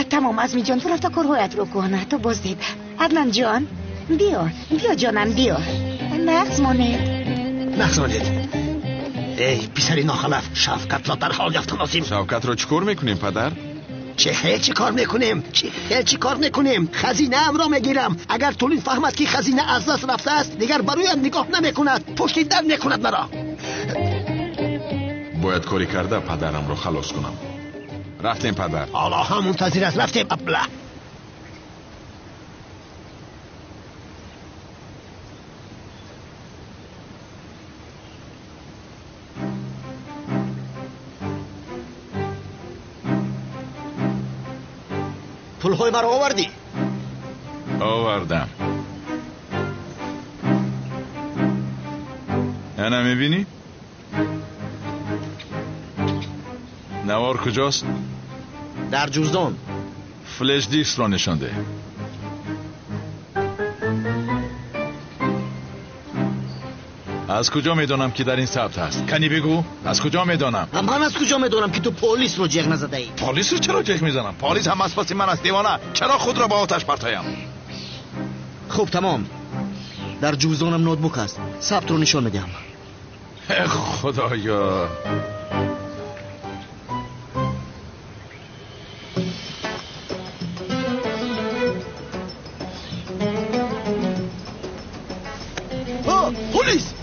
تمام عزمی جان تو رفته کارهایت رو کنه. تو بازدید. عدنان جان بیا جانم بیا. نقص مانید. ای پسری ناخلف شفقت را در حال یافتن لازم. شفقت را چیکار میکنیم پدر؟ چی کار میکنیم؟ خزینه ام را میگیرم. اگر طولین فهمد که خزینه از دست رفته است دیگر برویم نگاه نمیکند. پشتی در میکند مرا. باید کاری کرده پدرم را خلاص کنم. رفتیم پدر. حالا هم منتظر است. رفتیم ابله. پولهای مرا آوردی؟ آوردم. انا میبینی؟ نوار کجاست؟ در جوزدان. فلش دیسک را نشان ده. از کجا میدونم که در این ثبت هست؟ کنی بگو از کجا میدونم؟ من از کجا میدونم که تو پلیس رو جیغ نزده ای؟ پلیس رو چرا جیغ میزنم؟ پلیس هم از پس من است دیوانه. چرا خود را با آتش پرتایم؟ خب تمام. در جوزدانم نوتبوک است. ثبت رو نشان میدم. خدایا. پلیس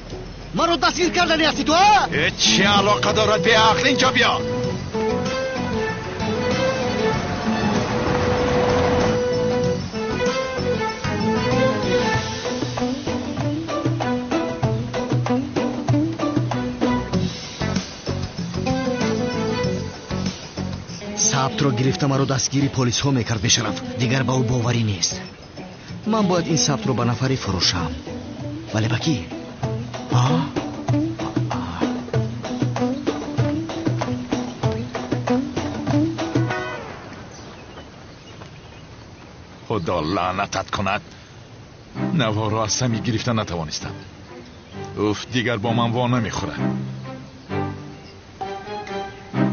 من رو دستگیر کردنی هستی تو ها؟ چه علاقه دارد به عقل؟ اینجا بیا. ثبت رو گرفته مرا دستگیری پلیس ها میکرد به شرف. دیگر با او باوری نیست. من باید این ثبت رو به نفری فروشم. ولی با کی؟ خدا لعنتت کند. نوار را از سمی گرفتن نتوانستم. اوف دیگر با من وا نمیخوره.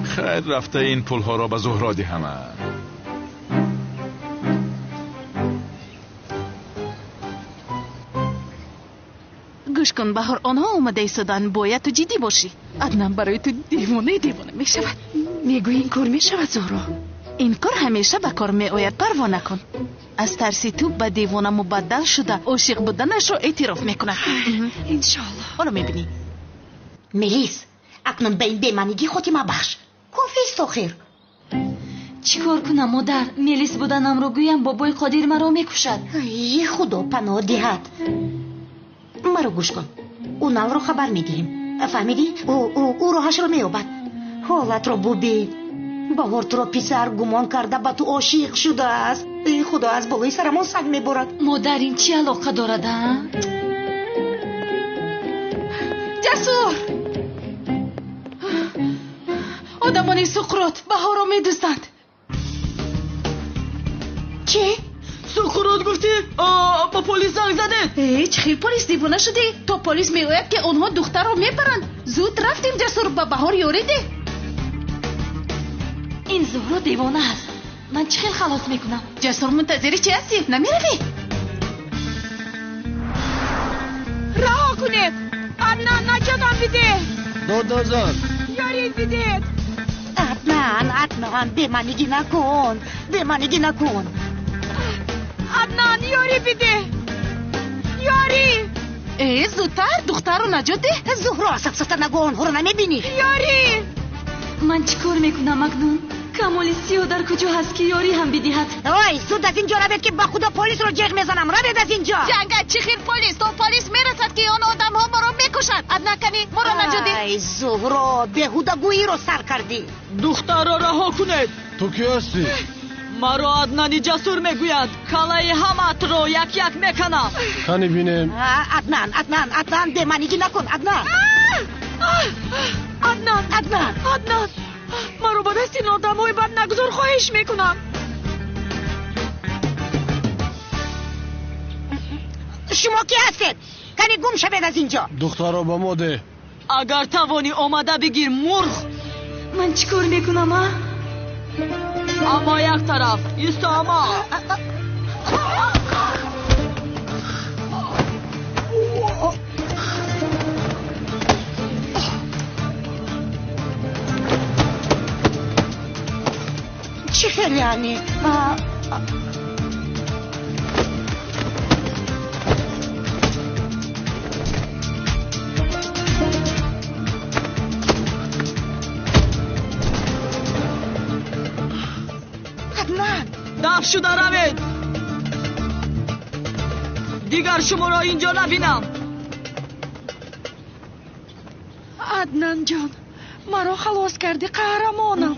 خیر رفته این پولها را به زهرا دهم. گوش کن بهار، آنها اومده ایستادن. باید تو جدی باشی. عدنان برای تو دیوانه می شود. میگوی این کار می شود زهرا؟ این کار همیشه به کار می آید. پروا نکن. از ترسی تو به دیوانه مبدل شده عاشق بودنش رو اعتراف میکنه. انشالله. حالا میبینی. ملیس اکنون به این بیمنگی خاتمه بخش. کافیست آخر. چیکار کنم مادر؟ ملیس بودنم رو گویم بابای قادر مرا میکشد. ای خدا پناه دهد. مرا گوش کن. او نال رو خبر میدیم. فهمیدی؟ او راهش رو میابد. حالت رو ببین. بهار تو رو پسر گمان کرده با تو عاشق شده است. ای خدا از بالای سرمان سنگ میبرد. مادر این چی علاقه دارد؟ جسور آدمانی سقراط بهار رو میدوستند. چه؟ سقراط گفتی با پلیس زنگ زده. چه خیلی پلیس دیوانه شدی؟ تو پلیس میگوید که اونها دختر رو میبرند. زود رفتیم جسور با بهار یاری ده. این زهرا دیوانه است. من چه خیلی خلاص میکنم. جسور منتظری چی هستی؟ نمیروی؟ رها کنید. عدنان نجاتم بده. 2000 یاری بدید. عدنان بیمنگی نکن. بیمنگی نکن. عدنان یاری بده. یاری. زودتر دختر رو نجات ده. زهرا سفسفته نگو. اونها رو نمیبینی؟ یاری. من چیکار میکنم مکنون؟ کمال سیاه در کجا هست که یاری هم بدهد؟ وای زود از اینجا روید که با خدا پلیس رو جیغ میزنم. روید از اینجا. جنگت چی خیر پلیس؟ تو پلیس میرسد که اون آدم ها ما رو میکشند. عدنان کنی ما رو نجات ده. ای زهرا بیهوده گویی رو سر کردی. دختر رو رها کنید. تو کی هستی؟ مرا عدنانی جسور میگوید. کلای همت رو یک یک میکنم. کنی بینیم. عدنان بیمنگی نکن. عدنان مرا با دست این آدمای بد نگذار. خواهش میکنم. شما کی هستید؟ کنی گم شوید از اینجا. دختر رو با ما ده. اگر توانی آمده بگیر مرغ. من چیکار میکنم اما یک طرف ایستا. اما چی خیلی یعنی؟ دفع شده روید. دیگر شما را اینجا نبینم. عدنان جان مرا خلاص کردی قهرمانم.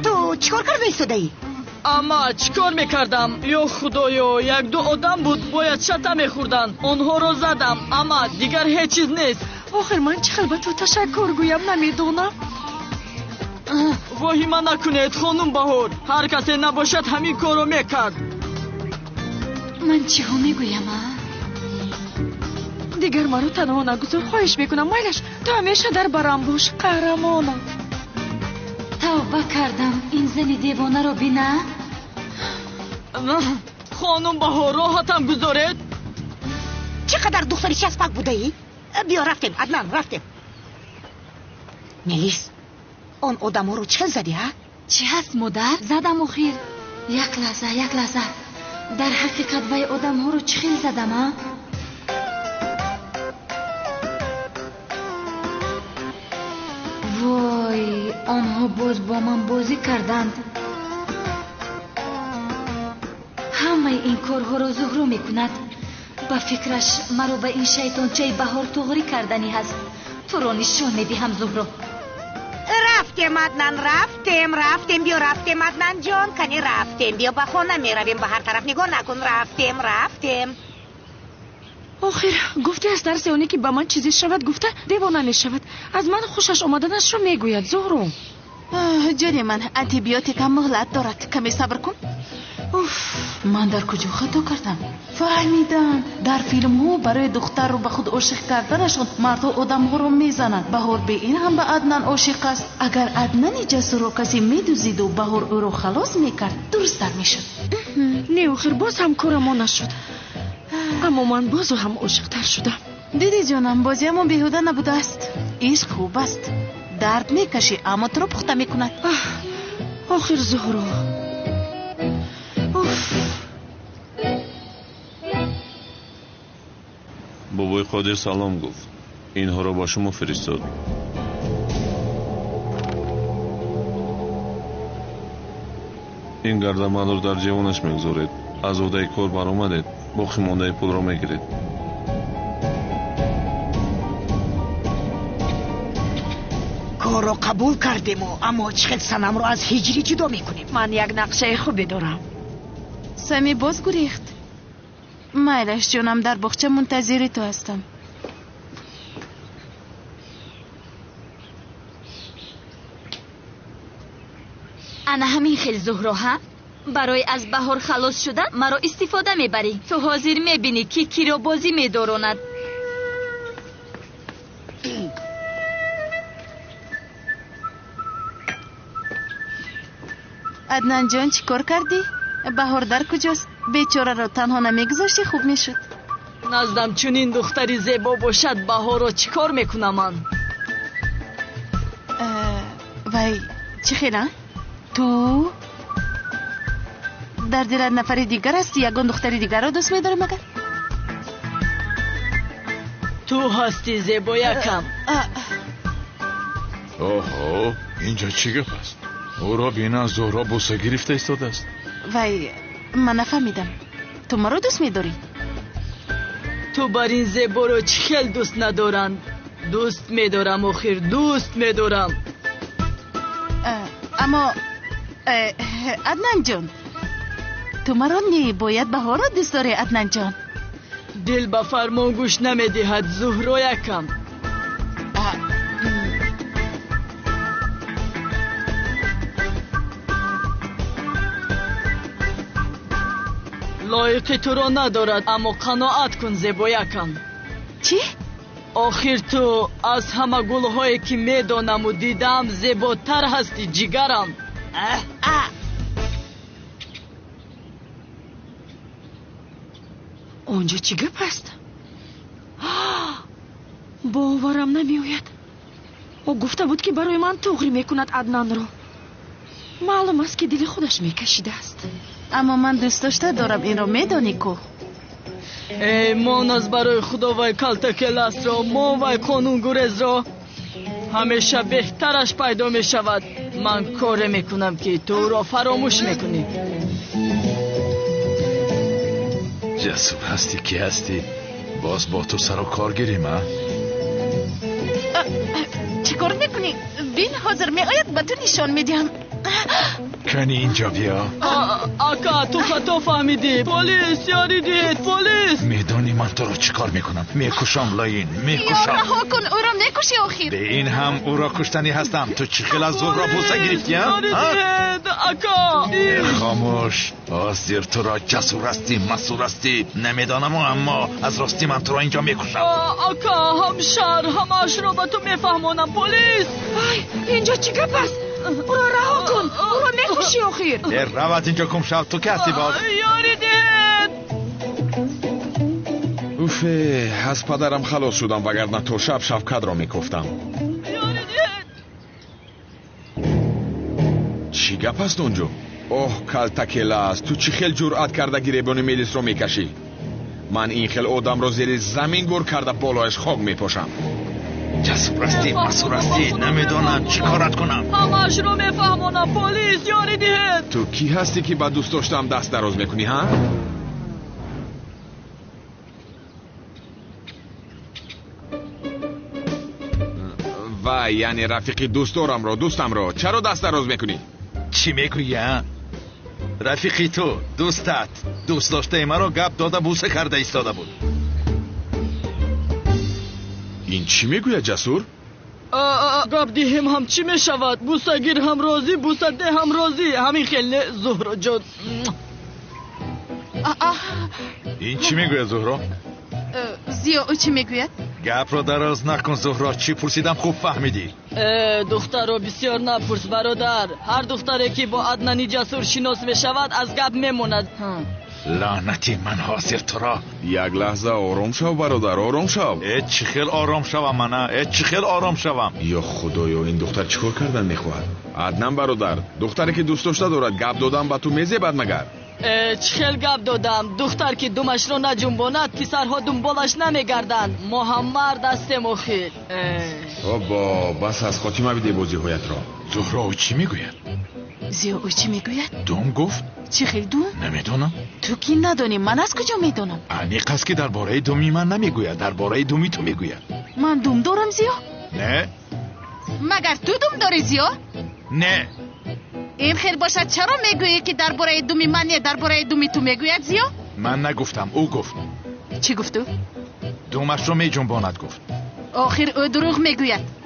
تو چیکار کرده ایستاده ای؟ اما چیکار میکردم؟ یا خدایا، یک دو آدم بود باید شتا میخوردن، آنها رو زدم، اما دیگر هیچ چیز نیست. آخر من چقدر به تو تشکر گویم نمیدونم. واهیمه نکنید خانم بهار، هر کسی نباشد همین کارو میکرد. من چی ها میگویم؟ دیگر مرا تنها نگذار، خواهش میکنم. میلش تو همیشه در برام باش، قهرمانم. توبه کردم این زن دیوانه رو بینه. خانم بهار راحتم گذارید. چقدر دختری چسبک بوده ای؟ بیا رفتیم عدنان، رفتیم. ملیس آن آدم ها رو چه زدی ها؟ چی هست مادر؟ زدم اخیر. یک لحظه در حقیقت وی آدم ها رو چخیل زدم ها؟ وای آنها باز با من بازی کردند. همه این کارها رو زهرو میکند. با فکرش مرا به این شیطانچه بهار توغری کردنی هست. تو رو نشان میدهم زهرو. رفتیم عدنان، رفتیم. بیا رفتیم عدنان جان، کنی رفتیم. بیا به خانه میرویم، به هر طرف نگاه نکن. رفتیم. آخر گفته از ترس اونی که به من چیزی شود گفته دیوانه نشود. از من خوشش آمدنش رو میگوید. زهرو جانی من انتیبیوتیک هم مهلت دارد، کمی صبر کن. من در کجا خطا کردم؟ فهمیدم در فیلم ها برای دختر رو به خود عاشق کردنشون مردا آدم ها رو میزنند. بهار به این هم به عدنان عاشق است. اگر عدنان جسور رو کسی میدوزید و بهار او رو خلاص میکرد درست در میشد. نه آخر باز هم کارمو نشد، اما من بازو هم عاشق تر شدم. دیدی جانم بازی همون بیهوده نبوده است. عشق خوب است، درد میکشی اما تو رو پخته میکند. آخر زهرو بابای قادر سلام گفت، اینها را با شما فرستاد. این گردمان رو در جوانش میگذارید. از عهده کار برآمدید، باقی مانده پول را میگیرید. کار رو قبول کردیم اما چخل سنم رو از هجری جدا میکنیم. من یک نقشه خوبی دارم. سمی باز گریخت. میلش جانم در باغچه منتظر تو هستم. انا همین خیلی زهرو ها برای از بهار خلاص شدن مرا استفاده میبری. تو حاضر میبینی که کی را بازی میداراند. عدنان جان چی کار کردی؟ بهار در کجاست؟ بیچاره رو تنها نمیگذاشتی خوب میشد. نزدم چون این دختری زیبا باشد بهار رو چی کار میکنم من؟ وای چی خیلی؟ تو در دلت نفری دیگر هستی؟ یگان دختری دیگر رو دوست میداری مگر؟ تو هستی زیبا یکم. اوه اینجا چی گفت است؟ او را بینا زهرا بوسه گرفته ایستاده است. وای من نفهمیدم. تو مرا دوست میداری؟ تو بر این زیبا رو چی خیلی دوست ندارند؟ دوست میدارم آخر دوست میدارم. اما عدنان جان تو مرا باید بهار را دوست داری. عدنان جان دل به فرمان گوش نمیدهد زهرا یکم. لایق تو را ندارد اما قناعت کن زیبا یکم. چی؟ آخر تو از همه گلهایی که میدانم و دیدم زیباتر هستی جگرم. اونجا چی گپ است؟ باورم نمیآید. او گفته بود که برای من توغری میکند عدنان رو. معلوم است که دل خودش میکشیده است. اما من دوست داشته دارم این رو میدانی کو. من از برای خدا وای کلتکل است را ما وای قانون گریز را همیشه بهترش پیدا می شود. من کار میکنم که تو را فراموش میکنی. جسور هستی که هستی باز با تو سر و کار گیریم ها؟ چی کار میکنی؟ بین حاضر می آید با تو نشان میدیم. کنی اینجا بیا. اکا تو خطا فهمیدی. پلیس یاریدید. پلیس. میدونی من تو رو چیکار میکنم؟ میکشم لاین یا میکشم. رها کن او را نکشی آخر. به این هم او را کشتنی هستم. تو چی خیلی از زهرا بوسه گرفتی ها؟ اکا خاموش. آزیر تو را جسور هستی مسئول هستی نمیدانم اما از راستی من تو را اینجا میکشم. اکا هم شهر همش رو به تو میفهمونم. پلیس اینجا چی گپ است؟ او را رها کن. او را میکشی آخر. روت اینجا کم شو. تو که هستی باز؟ یاریدید. اوفه از پدرم خلاص شدم وگرنه تو شب شفقت را میکفتم. چی گپ است اونجا؟ اوه کلتکل است. تو چی خیل جرأت کرده گریبان میلیس رو میکشی؟ من این خیل آدم رو زیر زمین گور کرده بالایش خاک میپاشم. جسور هستی مسئول هستی نمیدانم چی کارت کنم. همش رو میفهمونم. پلیس یاریدید. تو کی هستی که با دوست داشتم دست دراز میکنی ها؟ و یعنی رفیقی دوستم رو چرا دست دراز میکنی؟ چی میگویی؟ رفیقی تو دوستت دوست داشته مرا گپ داده بوسه کرده ایستاده بود. این چی میگوید جسور؟ گپ دیم هم چی میشود؟ بوسه گیر هم راضی بوسه ده هم راضی. همین خیلی زهرا جان. این چی میگوید زهرا؟ زیا او چی میگوید؟ گپ را دراز نکن زهرا. چی پرسیدم خوب فهمیدی. دختر رو بسیار نپرس برادر. هر دختری که با عدنانی جسور شناس میشود از گپ میموند. لعنتی من حاضر تو را. یک لحظه آرام شو برادر آرام شو. چی خیل آرام شوم من؟ چی خیل آرام شوم؟ یا خدایا این دختر چیکار کردن میخواهد؟ عدنان برادر دختری که دوست داشته دارد گپ دادن با تو میزیبد مگر؟ چه خیل گپ دادم. دختر که دمش رو نجنباند پسرها دنبالش نمیگردند. ما هم مرد هستیم آخر. بابا بس از خاتمه بده بازی هایت را. زهرا او چی میگوید؟ زیا او چی میگوید؟ دوم گفت؟ چی خیل دوم؟ نمیدونم. تو کی ندانی من از کجا میدونم؟ انیق است که درباره دومی من نمیگوید درباره دومی تو میگوید. من دوم دارم زیا؟ نه. مگر تو دوم داری زیا؟ نه. این خیر باشد چرا میگویی که درباره دومی من یا درباره دومی تو میگوید زیا؟ من نگفتم او گفت. چی گفتو؟ دومش رو میجنباند گفت. آخر او دروغ میگوید.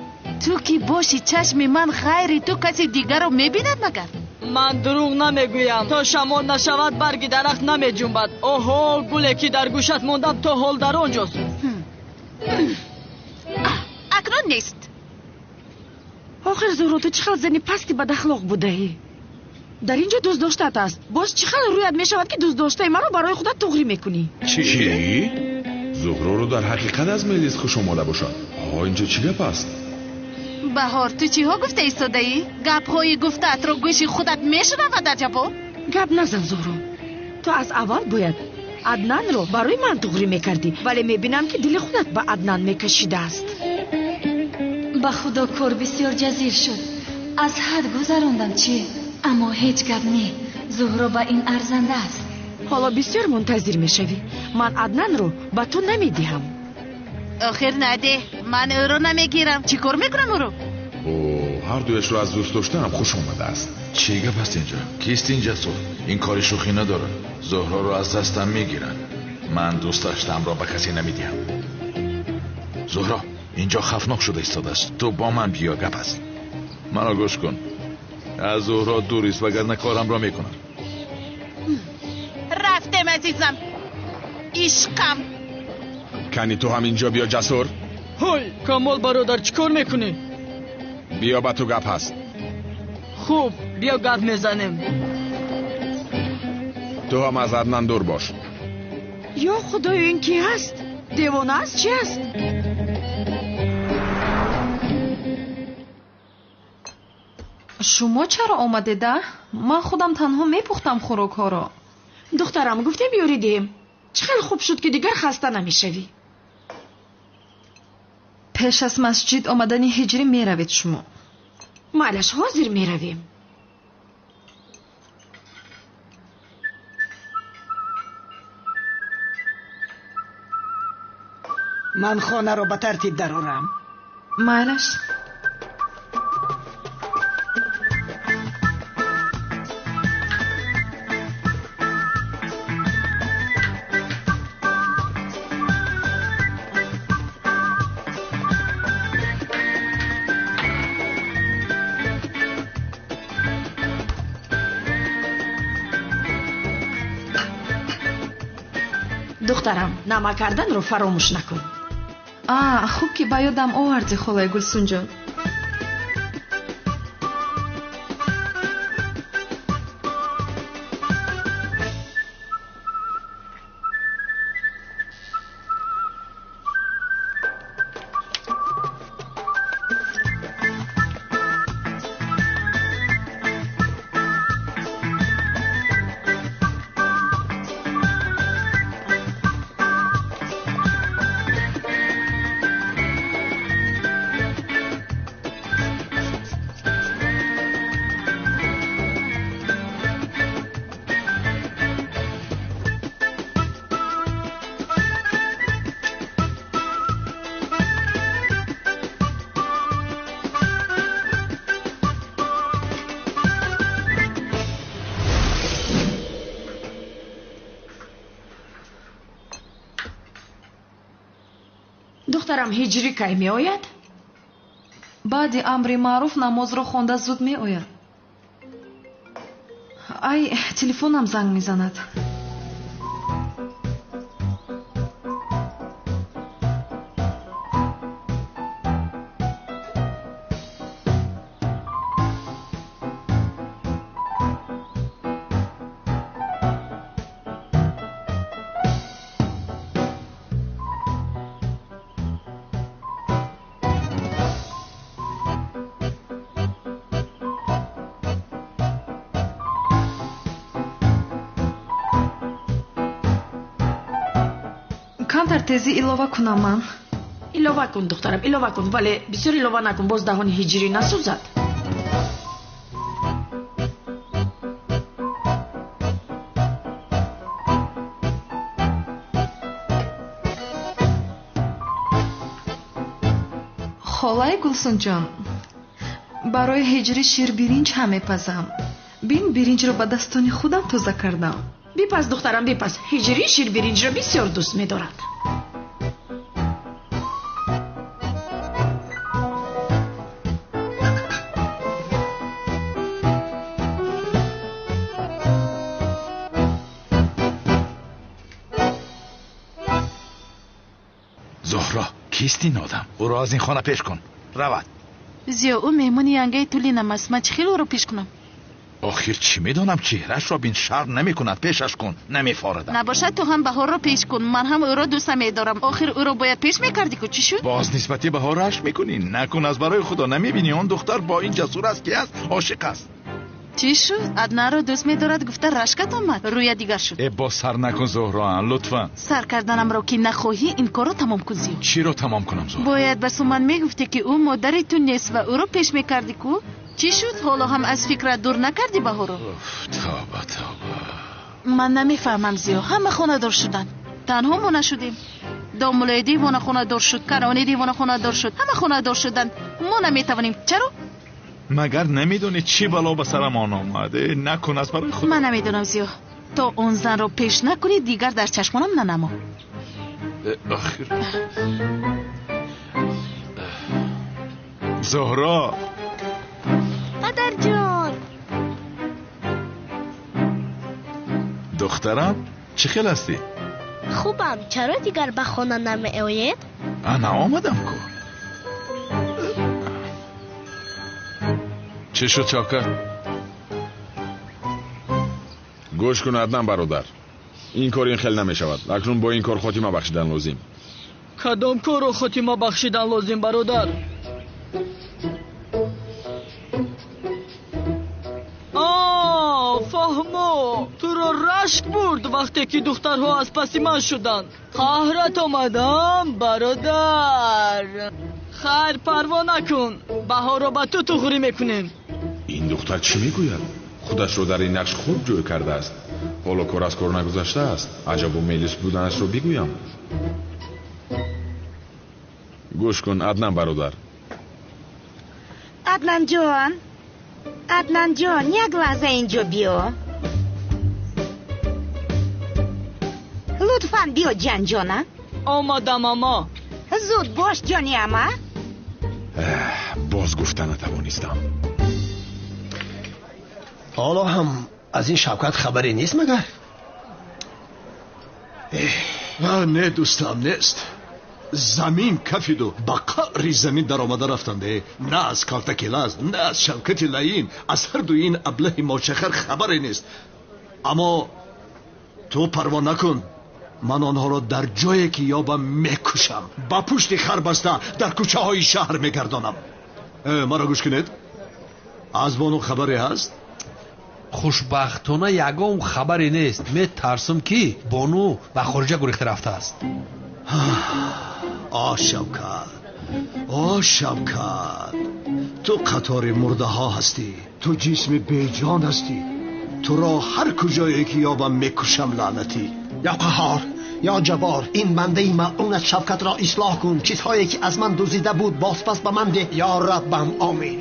تو کی باشی چشم من غیر تو کسی دیگر رو میبیند مگر؟ من دروغ نمیگویم. تا شمان نشود برگی درخت نمیجنبد. اوهو گله که در گوشت موندم تو حال در آنجاست. اکنون نیست. آخر زهرا تو چقدر زنی پستی بد اخلاق بوده ای. در اینجا دوست داشتت است. باز چقدر رویت میشود که دوست داشته مرا برای خودت تغری میکنی. چی؟ زهرا رو در حقیقت از میلیس خوش آمده باشد. اینجا چی گپ است؟ بهار تو چی ها گفته ایستاده ای؟ گپ های گفتت رو گوشی خودت میشنود در جواب؟ گپ نزن زهرا. تو از اول باید عدنان رو برای من تغری میکردی ولی میبینم که دل خودت به عدنان میکشیده است. به خدا کار بسیار جزیر شد. از حد گذراندم چی؟ اما هیچ گپ نی. زهرا به این ارزنده است. حالا بسیار منتظر میشوی. من عدنان رو به تو نمیدهم. آخر نده. من او رو نمیگیرم. چی کار میکنم او رو؟ هر دویش رو از دوست داشتنم خوش آمده است. چی گپ است اینجا؟ کیست این جسور؟ این کاری شوخی نداره. زهرا رو از دستم میگیرن. من دوست داشتم را به کسی نمیدیم. زهرا اینجا خفناک شده ایستاده است. تو با من بیا گپ است. منو گوش کن. از زهرا دوریست وگرنه کارم را میکنم. رفتم عزیزم. عشقم. کنی تو هم اینجا بیا جسور. های کمال برادر چیکار میکنی؟ بیا با تو گپ هست. خوب بیا گپ میزنیم. تو هم از عدنان دور باش. یا خدای این کی هست؟ دیوانه است چی است؟ شما چرا آمده ده؟ من خودم تنها میپختم خوراک ها را. دخترم گفته بیاریدیم. چقدر خوب شد که دیگر خسته نمیشوی. پیش از مسجد آمدن هجری میروید شما. مالش حاضر میرویم. من خانه رو به ترتیب درارم. مالش. دخترم نما کردن رو فراموش نکن. خوب که با یادم آوردی خالای گلسون جان. دخترم هجری کی می آید؟ بعد امر معروف نماز را خوانده زود می آید. ای تلفنم زنگ می زند. کمتر تیزی ilova کنم من. ilova کن دخترم ilova کن ولی بسیار ilova نکن باز دهان هجری نسوزد. خالای گلسون جان برای هجری شیر برنج هم میپزم. بین برنج رو با دستان خودم تازه کردم. بیپس دخترم بیپس. هجری شیر برنج را بسیار دوست می‌دارد. زهرا کیست این آدم؟ او را از این خانه پیش کن. رود. زیو او مهمون ینگه طولی نمست. من چخیل او را پیش کنم؟ آخر چی میدانم چهرش را بین شرم نمی کند. پیشش کن. نمیفاردم. نباشد تو هم بهار را پیش کن. من هم او را دوست میدارم. آخر او را باید پیش میکردی که چی شد؟ باز نسبتی بهارش میکنی. نکن از برای خدا. نمیبینی آن دختر با این جسور است که است عاشق است. چی شد؟ ادنا را دوست میدارد گفته رشکت آمد. روی دیگر شد. با سر نکن زهرا لطفا. سر کردنم را که نخواهی این کارو تمام کن زیو. چی رو تمام کنم زهرا؟ باید به سومن میگفتی که او مادری تو نیست و او را پیش میکردی کو. چی شد؟ حالا هم از فکرت دور نکردی بهارو؟ توبه. من نمیفهمم زیو. همه خانه دار شدن. تنها ما نشدیم. دامولای دیوانه خانه دار شد. کرانی دیوانه خانه دار شد. همه خانه دار شدن. ما نمیتوانیم. چرا؟ مگر نمیدونی چی بلا به سرمان آمده؟ نکن از برای خود. من نمیدونم زیو. تا اون زن رو پیش نکنی دیگر در چشمانم ننما. آخر زهرا مادر جان. دخترم چه خیل هستی؟ خوبم. چرا دیگر به خانه نمی آید؟ انا آمدم کو. چه شد چاکر؟ گوش کن عدنان برادر. این کار این خیل نمی شود. اکنون با این کار خاتمه بخشیدن لازم. کدام کار رو خاتمه بخشیدن لازم برادر؟ فهمو تو رو رشک برد وقتی که دخترها از پسی من شدن. قهرت آمدم برادر. خیر پروا نکن. بهار رو با تو تغری میکنیم. این دختر چی میگوید؟ خودش رو در این نقش خوب جوی کرده است. حالا کار از کار نگذشته است. عجب و میلیس بودنش رو بگویم. گوش کن عدنان برادر. عدنان جان، عدنان جان یک لحظه اینجا بیا. لطفاً بیا جان جانم. آمدم اما. زود باش جانی اما. باز گفتن نتوانستم. حالا هم از این شوکت خبری نیست مگر؟ نه دوستم نیست. زمین کفیدو با قعر زمین در آمده رفتنده. نه از کالتاکیلاس نه از شوکت لعین، از هر دو این ابله ماچخر خبری نیست. اما تو پروا نکن، من آنها را در جایی که یابم میکشم، با پشت خر بسته در کوچه های شهر میگردانم. مرا گوش کنید. از بانو خبری هست؟ خوشبختانه یگام خبری نیست. میترسم که بانو به خارجه گریخته رفته است. شوکت تو قطار مرده ها هستی. تو جسم بیجان هستی. تو را هر کجایی که یابم میکشم لعنتی. یا قهار یا جبار، این بنده ملعون شوکت را اصلاح کن. چیزهایی که از من دزدیده بود بازپس به من ده یا ربم. آمین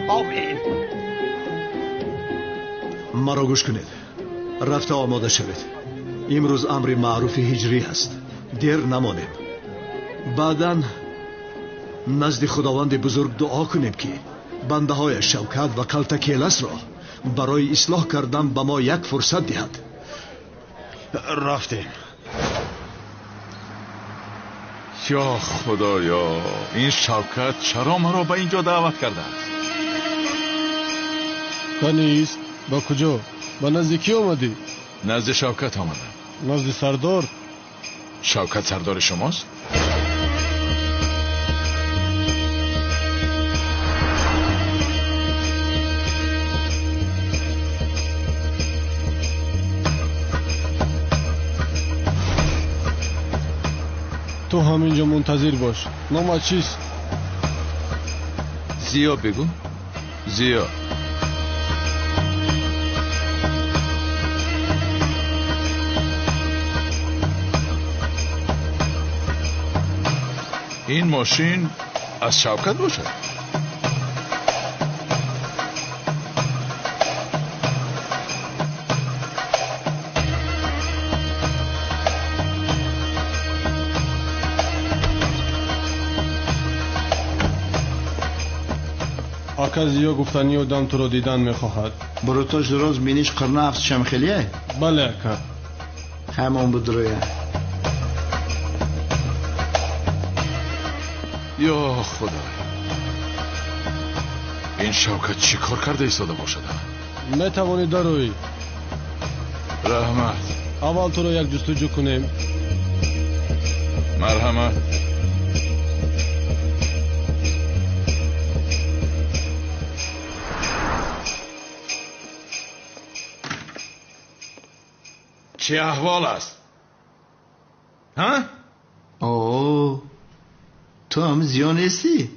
آمین. مرا گوش کنید. رفته آماده شوید. امروز امر معروف هجری هست. دیر نمانیم. بعداً نزد خداوند بزرگ دعا کنیم که بنده های شوکت و کالتاکیلاس را برای اصلاح کردن به ما یک فرصت دهد. رفتیم. یا خدایا، این شوکت چرا مرا به اینجا دعوت کرده است؟ کنیست؟ با کجا؟ با نزد کی آمدی؟ نزد شوکت آمدم. نزد سردار؟ شوکت سردار شماست؟ تو همینجا منتظر باش. نامت چیست؟ زیا بگو. زیا. این ماشین از شوکت باشد. آکا زیا گفتنی آدم تو را دیدن میخواهد. بروتاش دراز بینیش قرنه افت شمخلیه؟ بله آکا. همون بود رویه. یا خدا، این شوکت چی کار کرده ایستاده باشد؟ میتوانی دروی. رحمت. اول تو را یک جستجو کنیم. مرحمت. چه احوال است؟ ها؟ اوه، تو هم زیا نیستی؟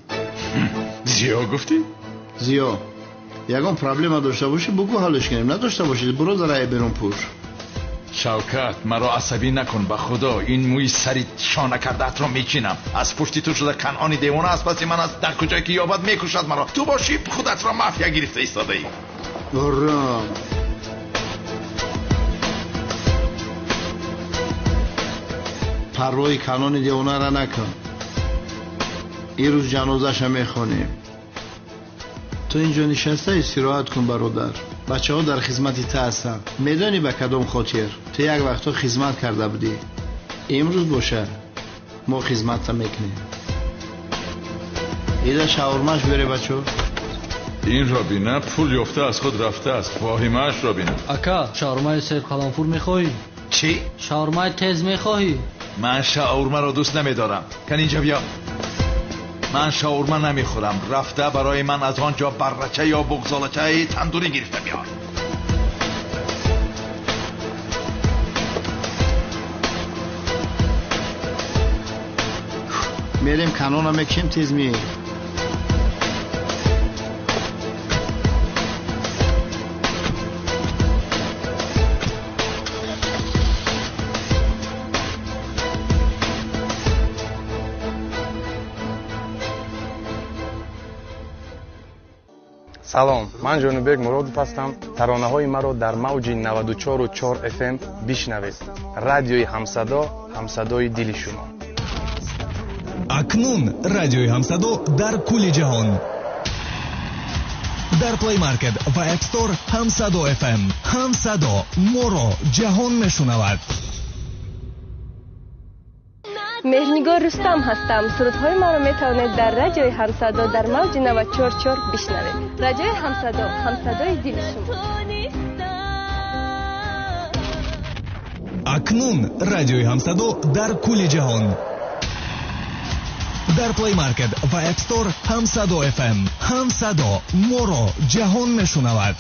زیا گفتی؟ زیا یکم پرابلم داشته باشی بگو حلش کنیم، نداشته باشی برو ذرای برون پور. شوکت مرا عصبی نکن به خدا. این موی سری شانه کردت را میچینم. از پشتی تو شده کنعانی دیوانه است. پس من از در کجایی که یابد میکشد مرا. تو باشی خودت را مافیا گرفته ایستاده ای. برام پروای کنان دیوانه را نکن. این روز جنازش هم میخوانیم. تو اینجا نشسته استراحت کن برادر. بچه ها در خدمت تا هستن. میدانی به کدام خاطر تو یک وقتا خدمت کرده بودی. امروز باشه ما خدمت میکنیم. ایده شاورماش بره بچه. این را بینه پول یافته از خود رفته است. واهیمش را بینه. اکا شاورمای سیر قلمپور میخوایی؟ چی؟ شاورمای تیز میخواهی؟ من شاورما را دوست نمیدارم. کن اینجا بیا. من شاورما نمیخورم. رفته برای من از آنجا برچه یا بغزالچه تندوری گرفته بیار. میریم کنون هم کم تیز میه. سلام، من جانبک مرادов ҳастам. таронаҳои маро дар мавҷи 94.4 FM бишнавед. радиои ҳамсадо, ҳамсадои дили шумо. акнун радиои ҳамсадо дар кулли ҷаҳон. дар Play Market ва App Store ҳамсадо FM. ҳамсадо моро ҷаҳон мешунавад. مهرنگار رستم هستم. سرودهای ما را می توانید در رادیوی همصدا در موج 94.4 بشنوید. رادیوی همصدا، همصدای دل شما. акнун радиои ҳамсадо дар кулли ҷаҳон дар плей маркет ва App Store ҳамсадо FM. ҳамсадо моро ҷаҳон мешунавад.